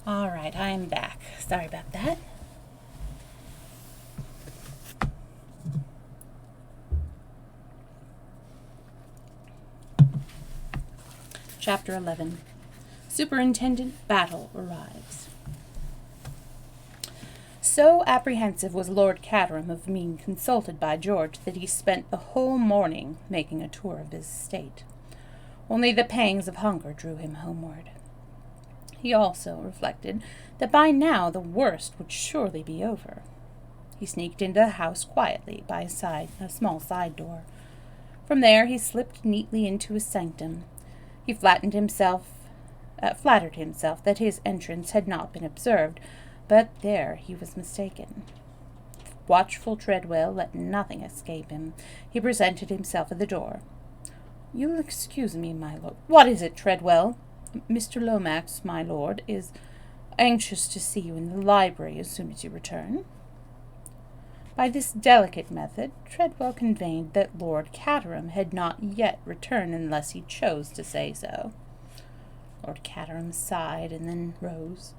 All right, I'm back. Sorry about that. Chapter 11. Superintendent Battle arrives. So apprehensive was Lord Caterham of being consulted by George that he spent the whole morning making a tour of his estate. Only the pangs of hunger drew him homeward. He also reflected that by now the worst would surely be over. He sneaked into the house quietly by a small side door. From there he slipped neatly into his sanctum. He flattered himself that his entrance had not been observed, but there he was mistaken. Watchful Treadwell let nothing escape him. He presented himself at the door. "You'll excuse me, my lord." "What is it, Treadwell?" "Mr. Lomax, my lord, is anxious to see you in the library as soon as you return." By this delicate method, Treadwell conveyed that Lord Caterham had not yet returned unless he chose to say so. Lord Caterham sighed and then rose.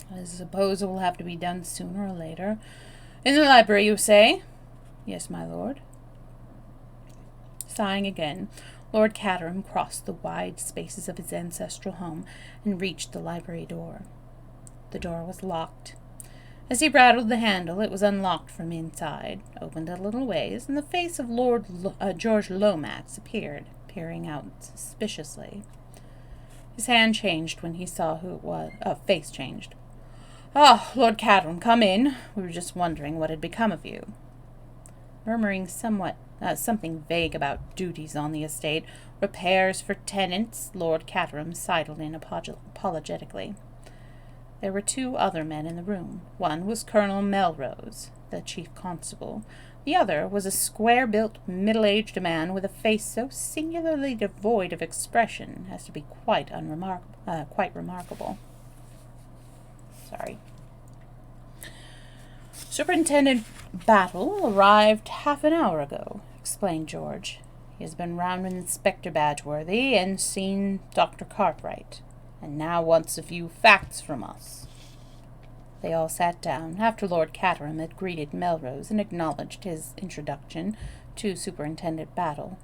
"I suppose it will have to be done sooner or later. In the library, you say?" "Yes, my lord." Sighing again, Lord Caterham crossed the wide spaces of his ancestral home and reached the library door. The door was locked. As he rattled the handle, it was unlocked from inside, opened a little ways, and the face of George Lomax appeared, peering out suspiciously. His hand changed when he saw who it was. Face changed. "Ah, Lord Caterham, come in. We were just wondering what had become of you." Murmuring something vague about duties on the estate, repairs for tenants, Lord Caterham sidled in apologetically. There were two other men in the room. One was Colonel Melrose, the chief constable. The other was a square-built, middle-aged man with a face so singularly devoid of expression as to be quite remarkable. "Superintendent Battle arrived half an hour ago," explained George. "He has been round with Inspector Badgeworthy and seen Dr. Cartwright, and now wants a few facts from us." They all sat down, after Lord Caterham had greeted Melrose and acknowledged his introduction to Superintendent Battle.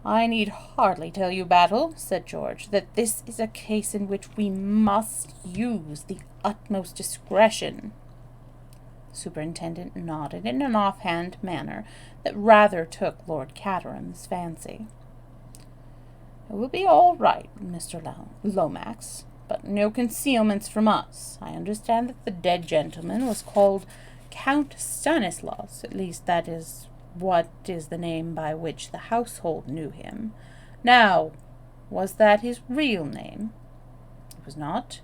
"I need hardly tell you, Battle," said George, "that this is a case in which we must use the utmost discretion." The superintendent nodded in an offhand manner that rather took Lord Caterham's fancy. "It will be all right, Mr. Lomax, but no concealments from us. I understand that the dead gentleman was called Count Stanislaus, at least that is what is the name by which the household knew him. Now, was that his real name?" "It was not."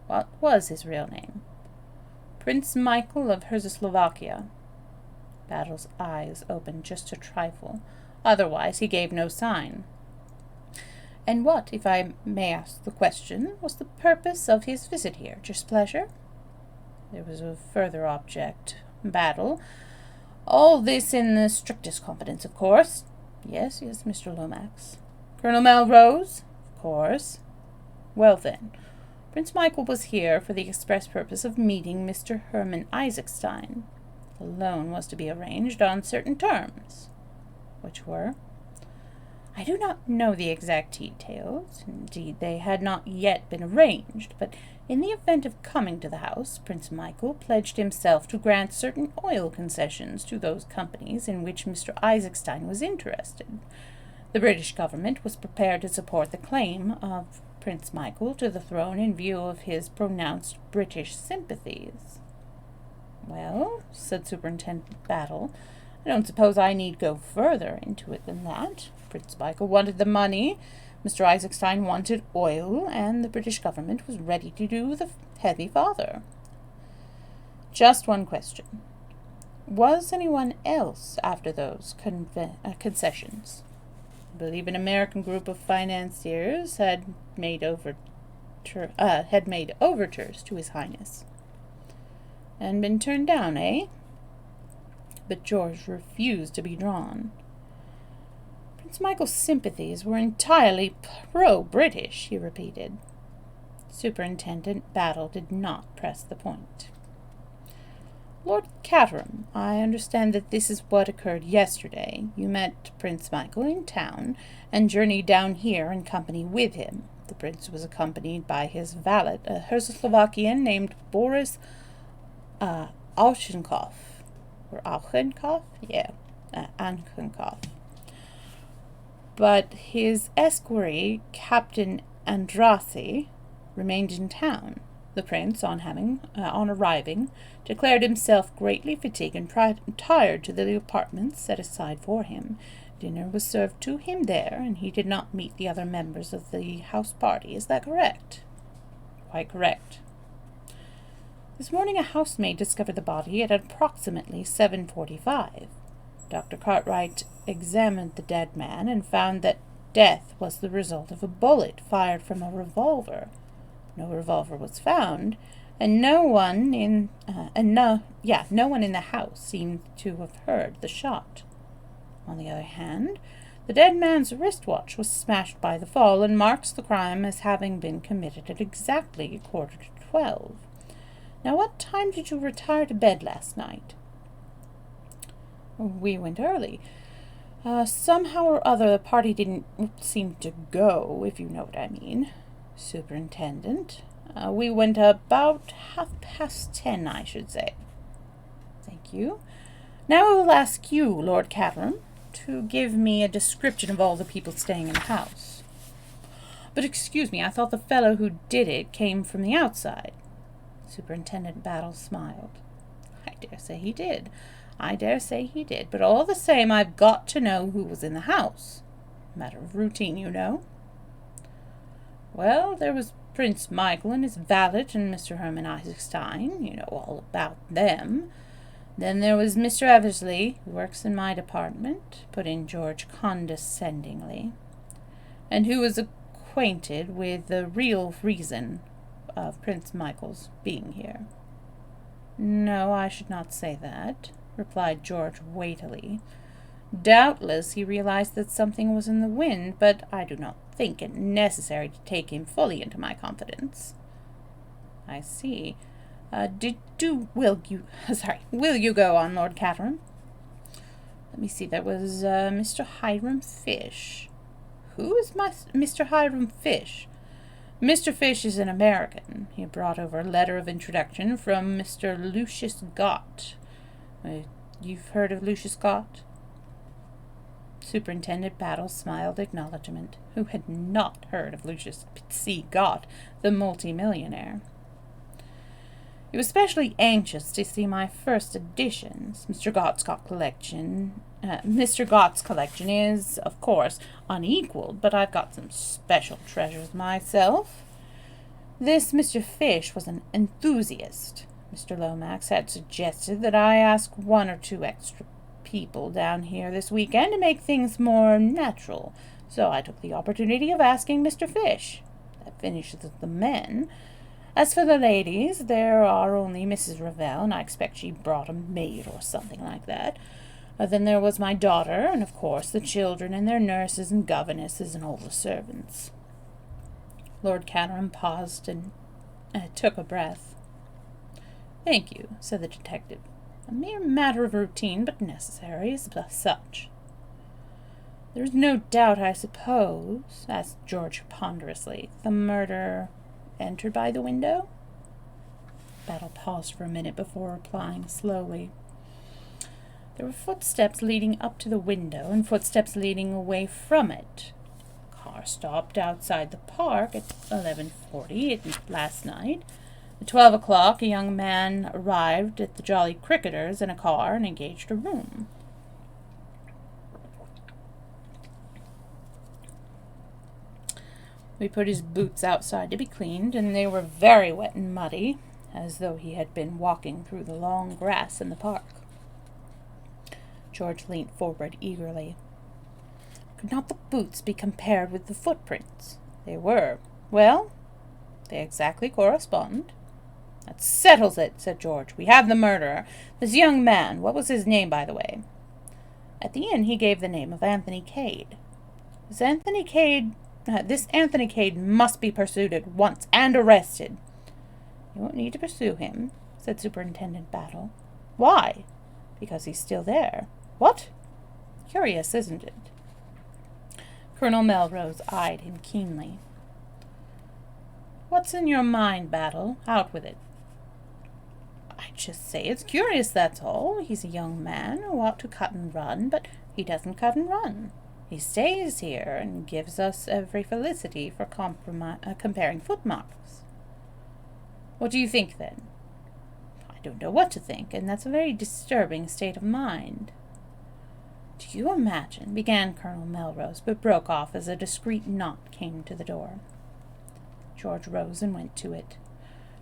"What was his real name?" "Prince Michael of Czechoslovakia." Battle's eyes opened just a trifle. Otherwise he gave no sign. "And what, if I may ask the question, was the purpose of his visit here? Just pleasure?" "There was a further object, Battle. All this in the strictest confidence, of course." Yes, Mr. Lomax." "Colonel Melrose?" "Of course." "Well, then, Prince Michael was here for the express purpose of meeting Mr. Hermann Eisenstein. The loan was to be arranged on certain terms." "Which were?" "I do not know the exact details. Indeed, they had not yet been arranged, but in the event of coming to the house, Prince Michael pledged himself to grant certain oil concessions to those companies in which Mr. Eisenstein was interested. The British government was prepared to support the claim of Prince Michael to the throne in view of his pronounced British sympathies." "Well," said Superintendent Battle, "I don't suppose I need go further into it than that. Prince Michael wanted the money, Mr. Eisenstein wanted oil, and the British government was ready to do the heavy father. Just one question. Was anyone else after those concessions? I believe an American group of financiers had made overtures to His Highness." "And been turned down, eh?" But George refused to be drawn. "Prince Michael's sympathies were entirely pro-British," he repeated. Superintendent Battle did not press the point. "Lord Caterham, I understand that this is what occurred yesterday. You met Prince Michael in town, and journeyed down here in company with him. The prince was accompanied by his valet, a Czechoslovakian named Boris Auchenkopf. Or Auchenkopf? Yeah, Auchenkopf. But his esquire, Captain Andrassy, remained in town. The prince, on arriving, declared himself greatly fatigued and retired to the apartments set aside for him. Dinner was served to him there, and he did not meet the other members of the house party. Is that correct?" "Quite correct." "This morning a housemaid discovered the body at approximately 7:45. Dr. Cartwright examined the dead man and found that death was the result of a bullet fired from a revolver. No revolver was found, and no one in the house seemed to have heard the shot. On the other hand, the dead man's wristwatch was smashed by the fall and marks the crime as having been committed at exactly 11:45. Now, what time did you retire to bed last night?" "We went early. Somehow or other the party didn't seem to go, if you know what I mean." "Superintendent, We went about 10:30, I should say. Thank you. Now I will ask you, Lord Caterham, to give me a description of all the people staying in the house. But excuse me, I thought the fellow who did it came from the outside. Superintendent Battle smiled. I dare say he did. But all the same, I've got to know who was in the house. Matter of routine, you know. Well, there was Prince Michael and his valet and Mr. Herman Isaacstein. You know all about them. Then there was Mr. Eversley, who works in my department, put in George condescendingly, and who was acquainted with the real reason of Prince Michael's being here. No, I should not say that, replied George weightily. Doubtless he realized that something was in the wind, but I do not think it necessary to take him fully into my confidence. I see. Will you go on, Lord Caterham? Let me see, there was Mr. Hiram Fish. Who is Mr. Hiram Fish? Mr. Fish is an American. He brought over a letter of introduction from Mr. Lucius Gott. You've heard of Lucius Gott? Superintendent Battle smiled acknowledgment. Who had not heard of Lucius C. Gott, the multimillionaire? He was especially anxious to see my first editions. Mr. Gott's collection is, of course, unequaled, but I've got some special treasures myself. This Mr. Fish was an enthusiast. Mr. Lomax had suggested that I ask one or two extra people down here this weekend to make things more natural, so I took the opportunity of asking Mr. Fish. That finishes the men. As for the ladies, there are only Mrs. Revell, and I expect she brought a maid or something like that. Then there was my daughter, and of course the children and their nurses and governesses and all the servants. Lord Caterham paused and took a breath. Thank you, said the detective. A mere matter of routine, but necessary as such. There is no doubt, I suppose, asked George ponderously, the murder entered by the window? Battle paused for a minute before replying slowly. There were footsteps leading up to the window and footsteps leading away from it. The car stopped outside the park at 11:40 last night. At 12 o'clock, a young man arrived at the Jolly Cricketers in a car and engaged a room. We put his boots outside to be cleaned, and they were very wet and muddy, as though he had been walking through the long grass in the park. George leaned forward eagerly. Could not the boots be compared with the footprints? They were. Well, they exactly correspond. That settles it, said George. We have the murderer. This young man, what was his name, by the way? At the inn he gave the name of Anthony Cade. This Anthony Cade must be pursued at once and arrested. You won't need to pursue him, said Superintendent Battle. Why? Because he's still there. What? Curious, isn't it? Colonel Melrose eyed him keenly. What's in your mind, Battle? Out with it. I just say it's curious, that's all. He's a young man who ought to cut and run, but he doesn't cut and run. He stays here and gives us every felicity for comparing footmarks. What do you think, then? I don't know what to think, and that's a very disturbing state of mind. Do you imagine, began Colonel Melrose, but broke off as a discreet knock came to the door. George rose and went to it.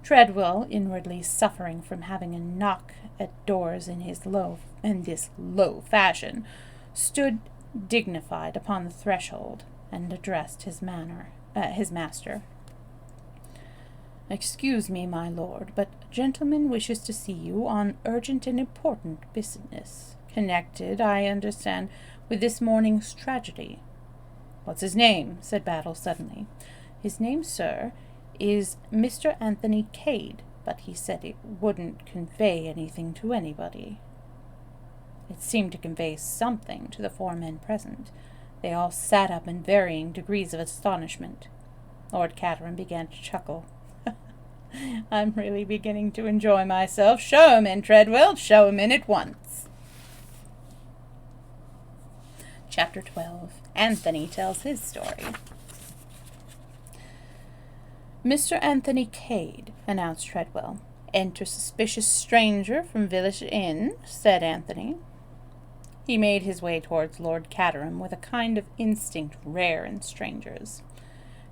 Treadwell, inwardly suffering from having a knock at doors in this low fashion, stood dignified upon the threshold, and addressed his master. Excuse me, my lord, but a gentleman wishes to see you on urgent and important business, connected, I understand, with this morning's tragedy. What's his name? Said Battle suddenly. His name, sir, is Mr. Anthony Cade, but he said it wouldn't convey anything to anybody. It seemed to convey something to the four men present. They all sat up in varying degrees of astonishment. Lord Caterham began to chuckle. I'm really beginning to enjoy myself. Show him in, Treadwell. Show him in at once. Chapter 12. Anthony tells his story. Mr. Anthony Cade, announced Treadwell. Enter suspicious stranger from village inn, said Anthony. He made his way towards Lord Caterham with a kind of instinct rare in strangers.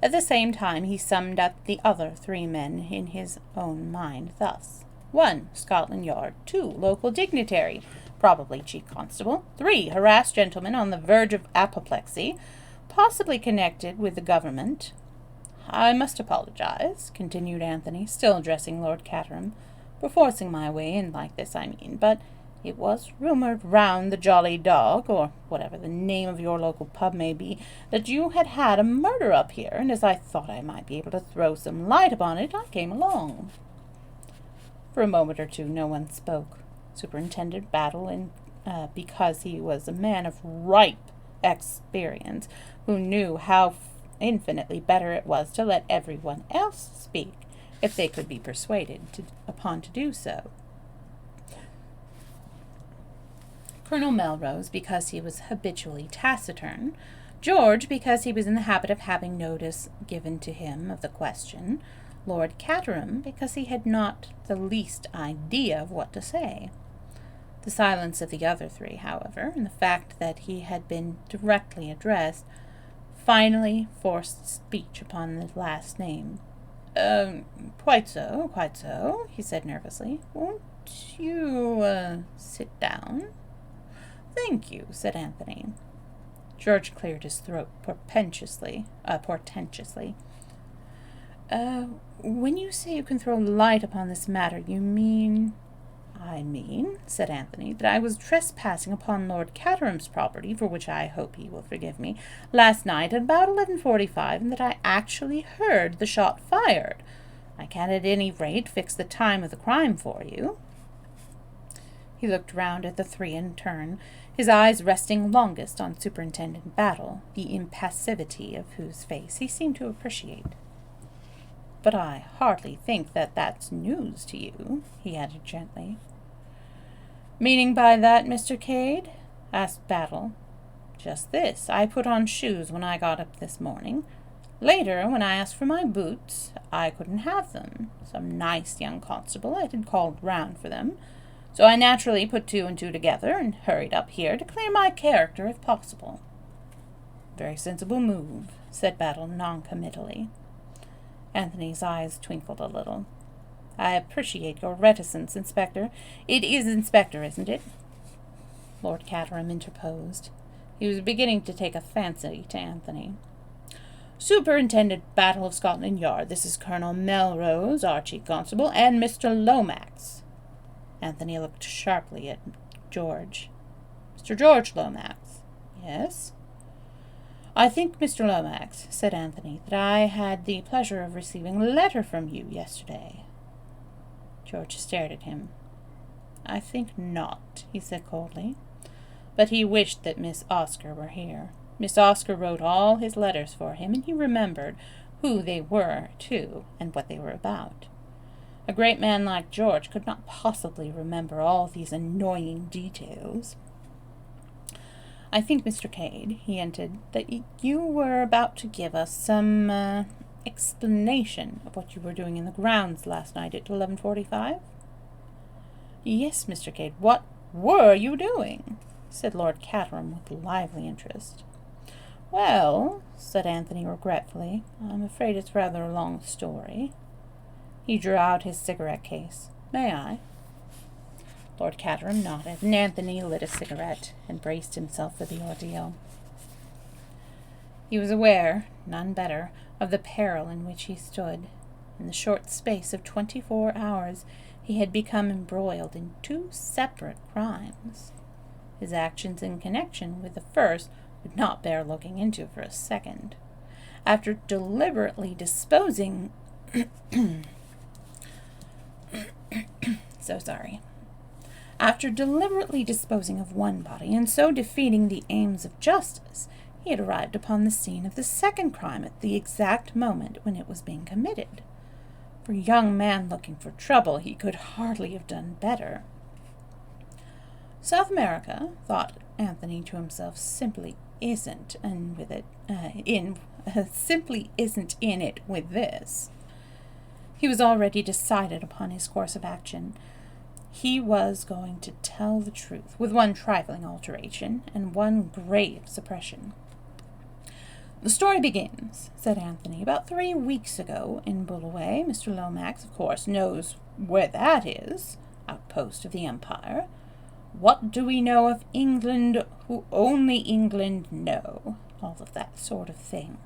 At the same time he summed up the other 3 men in his own mind thus: 1. Scotland Yard. 2. Local dignitary, probably chief constable. 3. Harassed gentleman on the verge of apoplexy, possibly connected with the government. I must apologize, continued Anthony, still addressing Lord Caterham, for forcing my way in like this, but it was rumoured round the Jolly Dog, or whatever the name of your local pub may be, that you had had a murder up here, and as I thought I might be able to throw some light upon it, I came along. For a moment or two no one spoke. Superintendent Battle, because he was a man of ripe experience, who knew how infinitely better it was to let everyone else speak, if they could be persuaded upon to do so. Colonel Melrose, because he was habitually taciturn. George, because he was in the habit of having notice given to him of the question. Lord Caterham, because he had not the least idea of what to say. The silence of the other 3, however, and the fact that he had been directly addressed, finally forced speech upon the last name. Quite so, he said nervously. Won't you, sit down? Thank you, said Anthony. George cleared his throat portentously. When you say you can throw light upon this matter, you mean... I mean, said Anthony, that I was trespassing upon Lord Caterham's property, for which I hope he will forgive me, last night at about 11:45, and that I actually heard the shot fired. I can at any rate fix the time of the crime for you. He looked round at the 3 in turn, his eyes resting longest on Superintendent Battle, the impassivity of whose face he seemed to appreciate. But I hardly think that that's news to you, he added gently. Meaning by that, Mr. Cade? Asked Battle. Just this. I put on shoes when I got up this morning. Later, when I asked for my boots, I couldn't have them. Some nice young constable had called round for them. So I naturally put 2 and 2 together and hurried up here to clear my character if possible. Very sensible move, said Battle noncommittally. Anthony's eyes twinkled a little. I appreciate your reticence, Inspector. It is Inspector, isn't it? Lord Caterham interposed. He was beginning to take a fancy to Anthony. Superintendent Battle of Scotland Yard, this is Colonel Melrose, our chief constable, and Mr. Lomax. Anthony looked sharply at George. Mr. George Lomax. Yes? I think, Mr. Lomax, said Anthony, that I had the pleasure of receiving a letter from you yesterday. George stared at him. I think not, he said coldly. But he wished that Miss Oscar were here. Miss Oscar wrote all his letters for him, and he remembered who they were, too, and what they were about. A great man like George could not possibly remember all these annoying details. I think, Mr. Cade, he hinted, that you were about to give us some explanation of what you were doing in the grounds last night at 11:45? Yes, Mr. Cade. What were you doing? Said Lord Caterham with lively interest. Well, said Anthony regretfully, I'm afraid it's rather a long story. He drew out his cigarette case. May I? Lord Caterham nodded, and Anthony lit a cigarette and braced himself for the ordeal. He was aware, none better, of the peril in which he stood. In the short space of 24 hours he had become embroiled in 2 separate crimes. His actions in connection with the first would not bear looking into for a second. After deliberately disposing After deliberately disposing of one body, and so defeating the aims of justice, he had arrived upon the scene of the second crime at the exact moment when it was being committed. For a young man looking for trouble, he could hardly have done better. South America, thought Anthony to himself, simply isn't in it with this. He was already decided upon his course of action. He was going to tell the truth, with one trifling alteration and one grave suppression. "The story begins," said Anthony, "about 3 weeks ago in Bulawayo. Mr. Lomax, of course, knows where that is, outpost of the Empire. What do we know of England, who only England know? All of that sort of thing.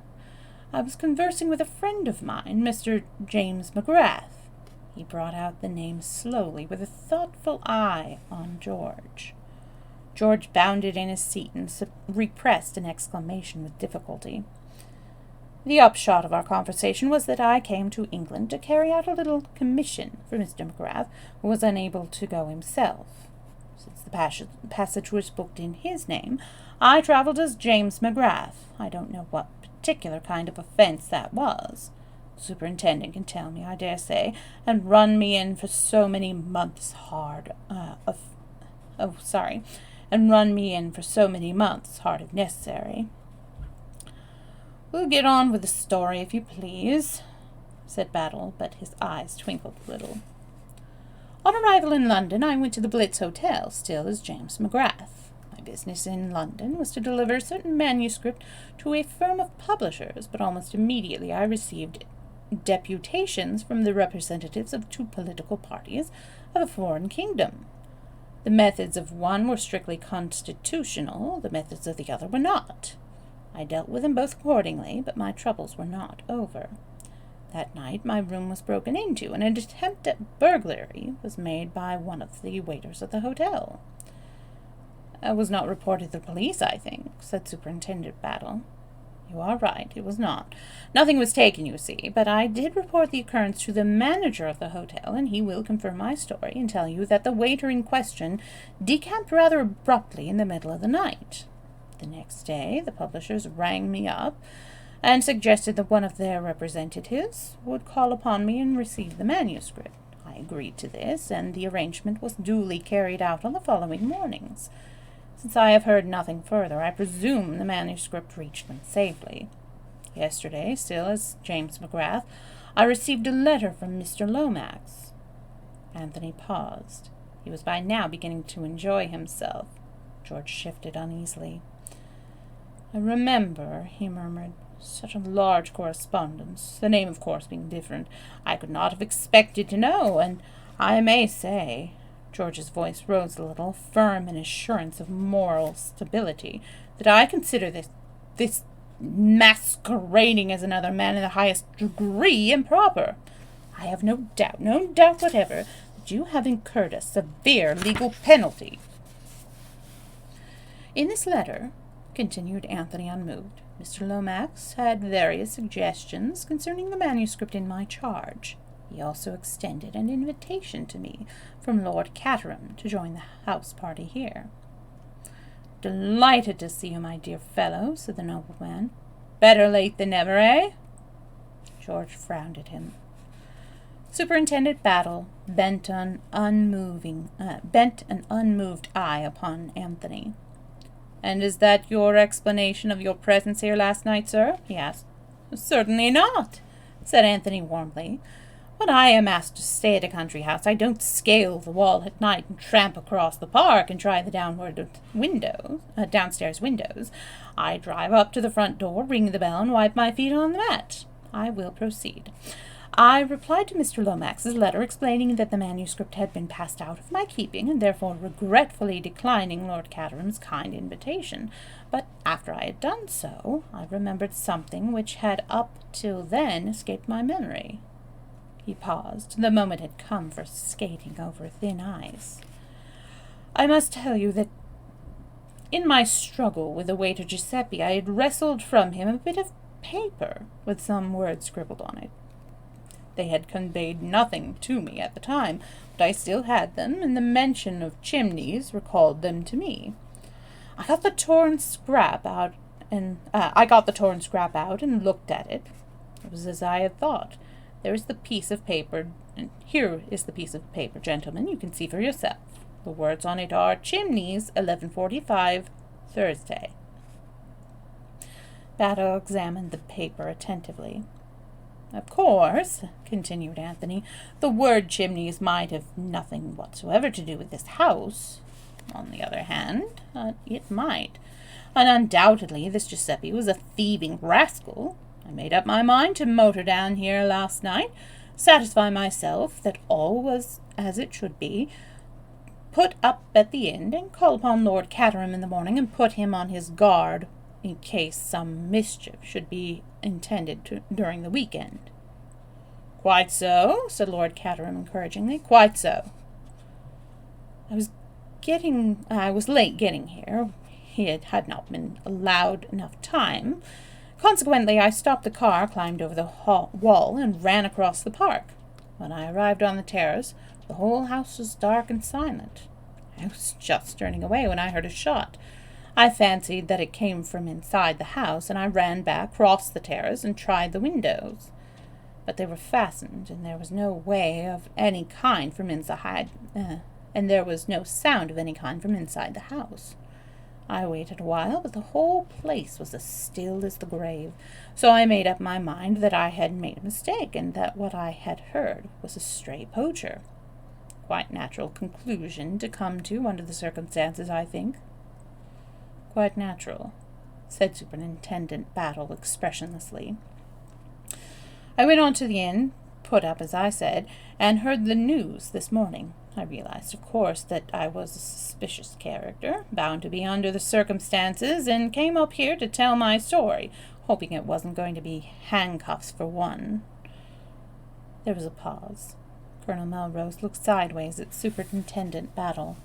I was conversing with a friend of mine, Mr. James McGrath." He brought out the name slowly, with a thoughtful eye on George. George bounded in his seat and repressed an exclamation with difficulty. "The upshot of our conversation was that I came to England to carry out a little commission for Mr. McGrath, who was unable to go himself. Since the passage was booked in his name, I travelled as James McGrath. I don't know what particular kind of offence that was. The superintendent can tell me, I dare say, and run me in for so many months hard if necessary." "We'll get on with the story, if you please," said Battle, but his eyes twinkled a little. "On arrival in London, I went to the Blitz Hotel, still as James McGrath. My business in London was to deliver a certain manuscript to a firm of publishers, but almost immediately I received deputations from the representatives of 2 political parties of a foreign kingdom. The methods of one were strictly constitutional, the methods of the other were not. I dealt with them both accordingly, but my troubles were not over. That night my room was broken into, and an attempt at burglary was made by one of the waiters at the hotel." "It was not reported to the police, I think," said Superintendent Battle. "You are right, it was not. Nothing was taken, you see, but I did report the occurrence to the manager of the hotel, and he will confirm my story and tell you that the waiter in question decamped rather abruptly in the middle of the night. The next day the publishers rang me up and suggested that one of their representatives would call upon me and receive the manuscript. I agreed to this, and the arrangement was duly carried out on the following mornings. Since I have heard nothing further, I presume the manuscript reached them safely. Yesterday, still as James McGrath, I received a letter from Mr. Lomax." Anthony paused. He was by now beginning to enjoy himself. George shifted uneasily. "I remember," he murmured. "Such a large correspondence, the name, of course, being different. I could not have expected to know, and I may say," George's voice rose a little, firm in assurance of moral stability, "that I consider this masquerading as another man in the highest degree improper. I have no doubt whatever, that you have incurred a severe legal penalty." "In this letter," continued Anthony unmoved, "Mr. Lomax had various suggestions concerning the manuscript in my charge. He also extended an invitation to me from Lord Caterham to join the house party here." "Delighted to see you, my dear fellow," said the nobleman. "Better late than never, eh?" George frowned at him. Superintendent Battle bent an unmoved eye upon Anthony. "And is that your explanation of your presence here last night, sir?" he asked. "Certainly not," said Anthony warmly. "When I am asked to stay at a country house, I don't scale the wall at night and tramp across the park and try the downstairs windows. I drive up to the front door, ring the bell, and wipe my feet on the mat. I will proceed. I replied to Mr. Lomax's letter explaining that the manuscript had been passed out of my keeping, and therefore regretfully declining Lord Caterham's kind invitation. But after I had done so, I remembered something which had up till then escaped my memory." He paused. The moment had come for skating over thin ice. "I must tell you that in my struggle with the waiter Giuseppe, I had wrested from him a bit of paper with some words scribbled on it. They had conveyed nothing to me at the time, but I still had them, and the mention of Chimneys recalled them to me. I got the torn scrap out and looked at it. It was as I had thought. There is the piece of paper, and here is the piece of paper, gentlemen. You can see for yourself. The words on it are Chimneys, 11:45, Thursday. Battle examined the paper attentively. Of course, continued Anthony, the word chimneys might have nothing whatsoever to do with this house. On the other hand, it might. And undoubtedly this Giuseppe was a thieving rascal. I made up my mind to motor down here last night, satisfy myself that all was as it should be, put up at the inn, and call upon Lord Caterham in the morning and put him on his guard in case some mischief should be intended during the weekend. Quite so, said Lord Caterham encouragingly. Quite so. I was late getting here. He had not been allowed enough time. Consequently, I stopped the car, climbed over the wall, and ran across the park. When I arrived on the terrace, the whole house was dark and silent. I was just turning away when I heard a shot. I fancied that it came from inside the house, and I ran back, crossed the terrace, and tried the windows. But they were fastened, and there was no way of any kind from inside, and there was no sound of any kind from inside the house. I waited a while, but the whole place was as still as the grave, so I made up my mind that I had made a mistake, and that what I had heard was a stray poacher. Quite natural conclusion to come to under the circumstances, I think. Quite natural, said Superintendent Battle expressionlessly. I went on to the inn, put up as I said, and heard the news this morning. I realized, of course, that I was a suspicious character, bound to be under the circumstances, and came up here to tell my story, hoping it wasn't going to be handcuffs for one. There was a pause. Colonel Melrose looked sideways at Superintendent Battle.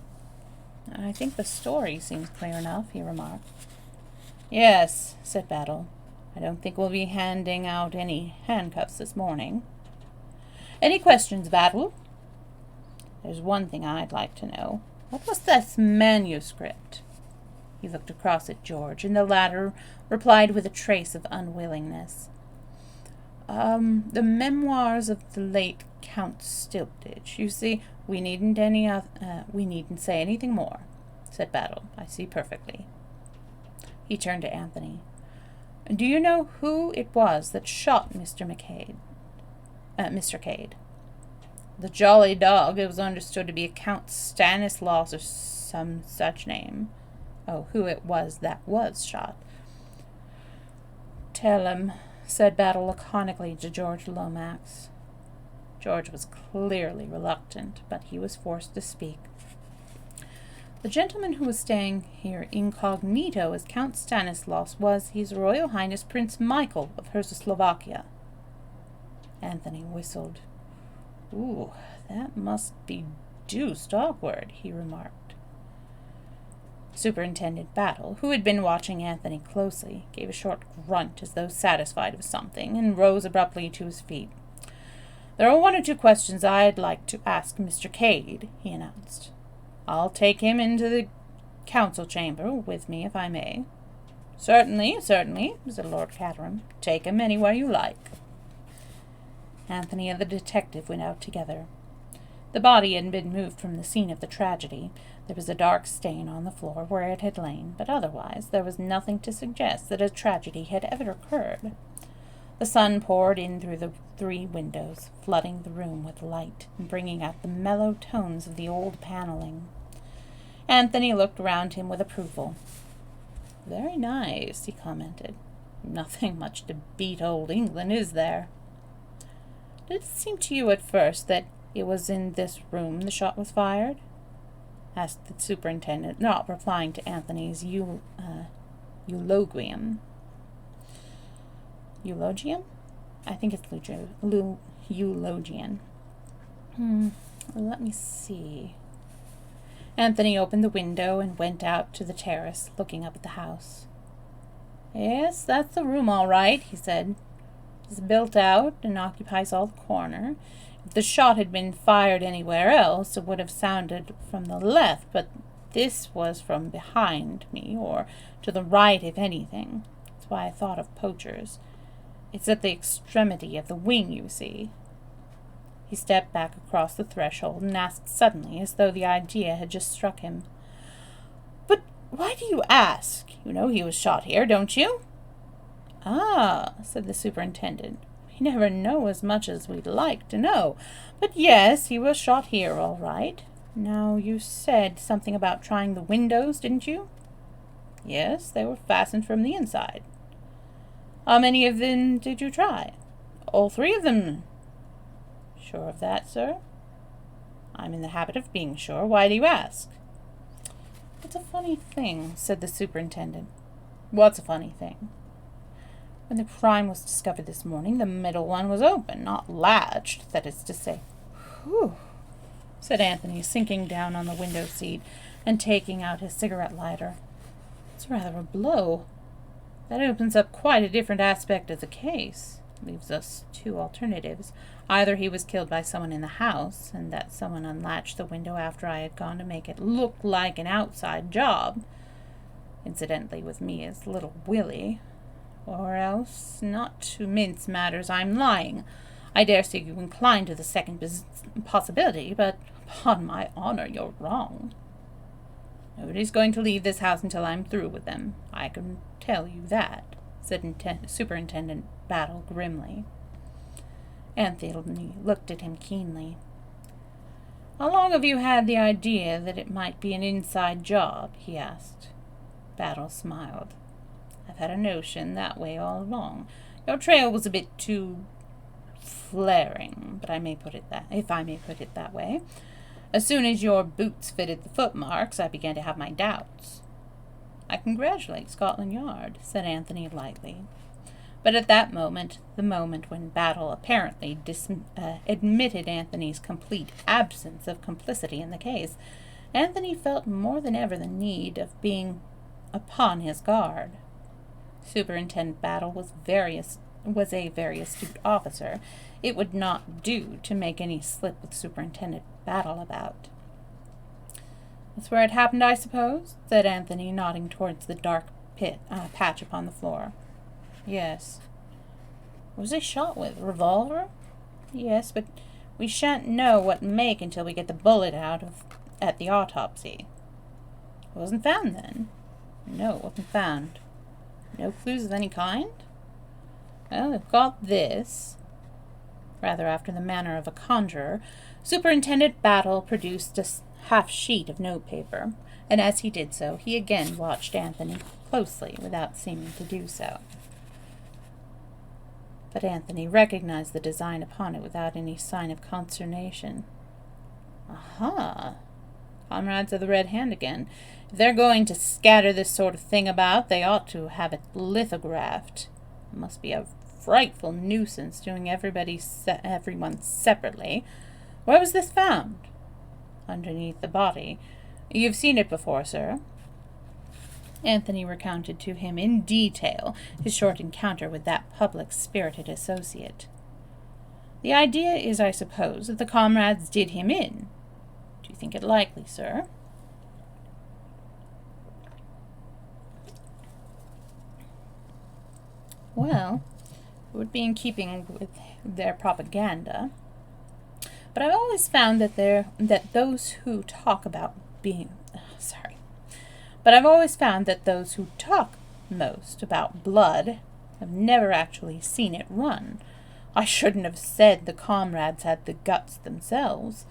I think the story seems clear enough, he remarked. Yes, said Battle. I don't think we'll be handing out any handcuffs this morning. Any questions, Battle? There's one thing I'd like to know. What was this manuscript? He looked across at George, and the latter replied with a trace of unwillingness. The memoirs of the late Count Stiltbridge. You see, we needn't say anything more, said Battle. I see perfectly. He turned to Anthony. Do you know who it was that shot Mr. Cade? The jolly dog. It was understood to be a Count Stanislaus or some such name. Oh, who it was that was shot. Tell him, said Battle laconically to George Lomax. George was clearly reluctant, but he was forced to speak. The gentleman who was staying here incognito as Count Stanislaus was His Royal Highness Prince Michael of Czechoslovakia. Anthony whistled. Ooh, that must be deuced awkward, he remarked. Superintendent Battle, who had been watching Anthony closely, gave a short grunt as though satisfied with something, and rose abruptly to his feet. There are one or two questions I'd like to ask Mr. Cade, he announced. I'll take him into the council chamber with me, if I may. Certainly, said Lord Caterham. Take him anywhere you like. Anthony and the detective went out together. The body had been moved from the scene of the tragedy. There was a dark stain on the floor where it had lain, but otherwise there was nothing to suggest that a tragedy had ever occurred. The sun poured in through the 3 windows, flooding the room with light and bringing out the mellow tones of the old paneling. Anthony looked round him with approval. Very nice, he commented. Nothing much to beat old England, is there? Did it seem to you at first that it was in this room the shot was fired? Asked the superintendent, not replying to Anthony's eulogium. Eulogium? I think it's eulogian. Let me see. Anthony opened the window and went out to the terrace, looking up at the house. Yes, that's the room all right, he said. It's built out and occupies all the corner. If the shot had been fired anywhere else, it would have sounded from the left, but this was from behind me, or to the right, if anything. That's why I thought of poachers. It's at the extremity of the wing, you see. He stepped back across the threshold and asked suddenly, as though the idea had just struck him. "But why do you ask? You know he was shot here, don't you?" "Ah," said the superintendent. "We never know as much as we'd like to know. But yes, he was shot here, all right. Now, you said something about trying the windows, didn't you?" "Yes, they were fastened from the inside." "How many of them did you try?" "All 3 of them." "Sure of that, sir?" "I'm in the habit of being sure. Why do you ask?" "It's a funny thing," said the superintendent. "What's a funny thing?" "When the crime was discovered this morning, the middle one was open, not latched, that is to say." "Whew," said Anthony, sinking down on the window seat and taking out his cigarette lighter. "It's rather a blow. That opens up quite a different aspect of the case. Leaves us 2 alternatives. Either he was killed by someone in the house, and that someone unlatched the window after I had gone to make it look like an outside job, incidentally with me as little Willie. Or else, not to mince matters, I'm lying. I dare say you incline to the second possibility, but upon my honor you're wrong. Nobody's going to leave this house until I'm through with them. I can tell you that," said Superintendent Battle grimly. Anthony looked at him keenly. "How long have you had the idea that it might be an inside job?" he asked. Battle smiled. "I've had a notion that way all along. Your trail was a bit too flaring, but if I may put it that way. As soon as your boots fitted the footmarks, I began to have my doubts." "I congratulate Scotland Yard," said Anthony lightly. But at that moment, the moment when Battle apparently admitted Anthony's complete absence of complicity in the case, Anthony felt more than ever the need of being upon his guard. Superintendent Battle was a very astute officer. It would not do to make any slip with Superintendent Battle about. "That's where it happened, I suppose?" said Anthony, nodding towards the dark patch upon the floor. "Yes." "Was he shot with? A revolver?" "Yes, but we shan't know what make until we get the bullet out at the autopsy." "It wasn't found, then?" "No, it wasn't found." "No clues of any kind?" "Well, we've got this." Rather after the manner of a conjurer, Superintendent Battle produced a half sheet of notepaper, and as he did so, he again watched Anthony closely without seeming to do so. But Anthony recognized the design upon it without any sign of consternation. "Aha! Comrades of the Red Hand again. If they're going to scatter this sort of thing about, they ought to have it lithographed. It must be a frightful nuisance doing everyone separately. Where was this found?" "Underneath the body. You've seen it before, sir?" Anthony recounted to him in detail his short encounter with that public-spirited associate. "The idea is, I suppose, that the comrades did him in. Do you think it likely, sir?" "Well, it would be in keeping with their propaganda. But I've always found that those who talk most about blood have never actually seen it run. I shouldn't have said the comrades had the guts themselves.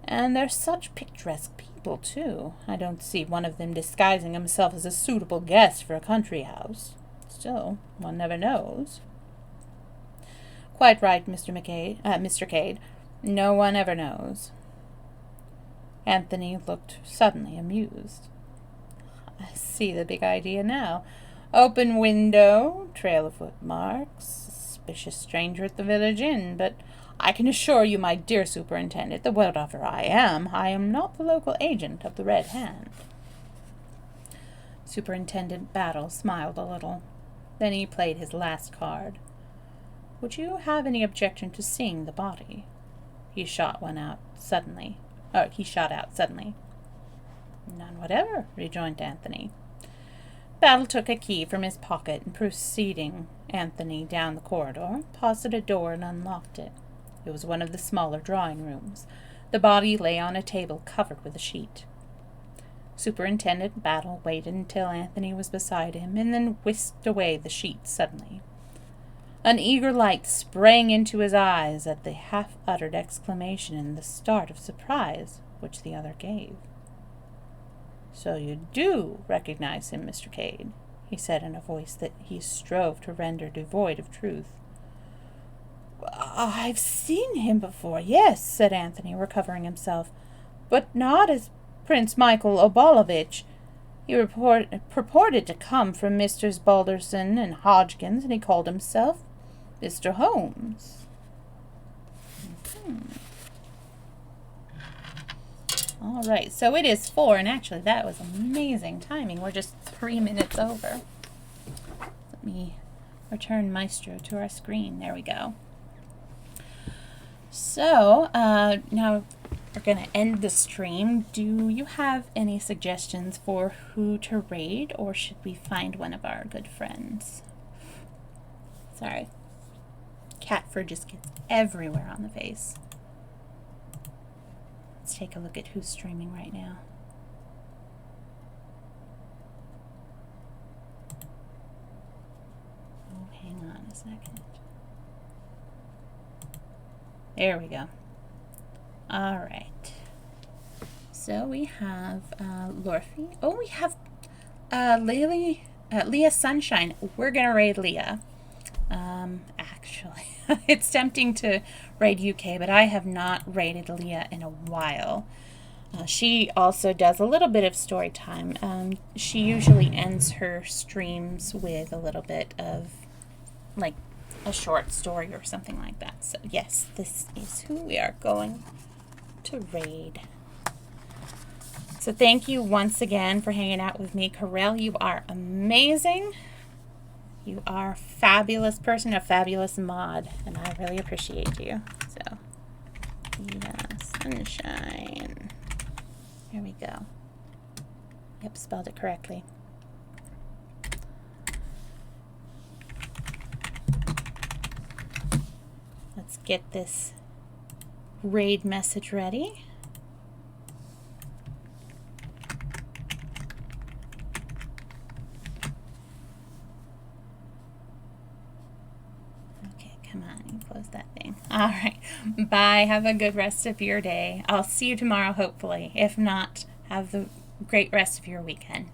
And they're such picturesque people, too. I don't see one of them disguising himself as a suitable guest for a country house. Still, one never knows." "Quite right, Mr. Cade. No one ever knows." Anthony looked suddenly amused. "I see the big idea now. Open window, trail of footmarks, suspicious stranger at the village inn. But I can assure you, my dear superintendent, that whatever I am not the local agent of the Red Hand." Superintendent Battle smiled a little. Then he played his last card. "Would you have any objection to seeing the body?" He shot out suddenly. "None whatever," rejoined Anthony. Battle took a key from his pocket and, preceding Anthony down the corridor, paused at a door and unlocked it. It was one of the smaller drawing rooms. The body lay on a table covered with a sheet. Superintendent Battle waited until Anthony was beside him, and then whisked away the sheet suddenly. An eager light sprang into his eyes at the half-uttered exclamation and the start of surprise which the other gave. "So you do recognize him, Mr. Cade," he said in a voice that he strove to render devoid of truth. "I've seen him before, yes," said Anthony, recovering himself, "but not as Prince Michael Obolovich. He purported to come from Messrs. Balderson and Hodgkins, and he called himself Mr. Holmes." All right, so it is 4, and actually that was amazing timing. We're just 3 minutes over. Let me return Maestro to our screen. There we go. So, now we're going to end the stream. Do you have any suggestions for who to raid, or should we find one of our good friends? Sorry. Cat fur just gets everywhere on the face. Let's take a look at who's streaming right now. Oh, hang on a second. There we go. All right. So we have Lorphy. Oh, we have Leah Sunshine. We're going to raid Leah. Actually, it's tempting to raid UK, but I have not raided Leah in a while. She also does a little bit of story time. She usually ends her streams with a little bit of, like, a short story or something like that. So, yes, this is who we are going to raid. So thank you once again for hanging out with me. Corel, you are amazing. You are a fabulous person, a fabulous mod, and I really appreciate you. So, yeah, Sunshine. Here we go. Yep, spelled it correctly. Let's get this raid message ready. Come on and close that thing. All right. Bye. Have a good rest of your day. I'll see you tomorrow, hopefully. If not, have the great rest of your weekend.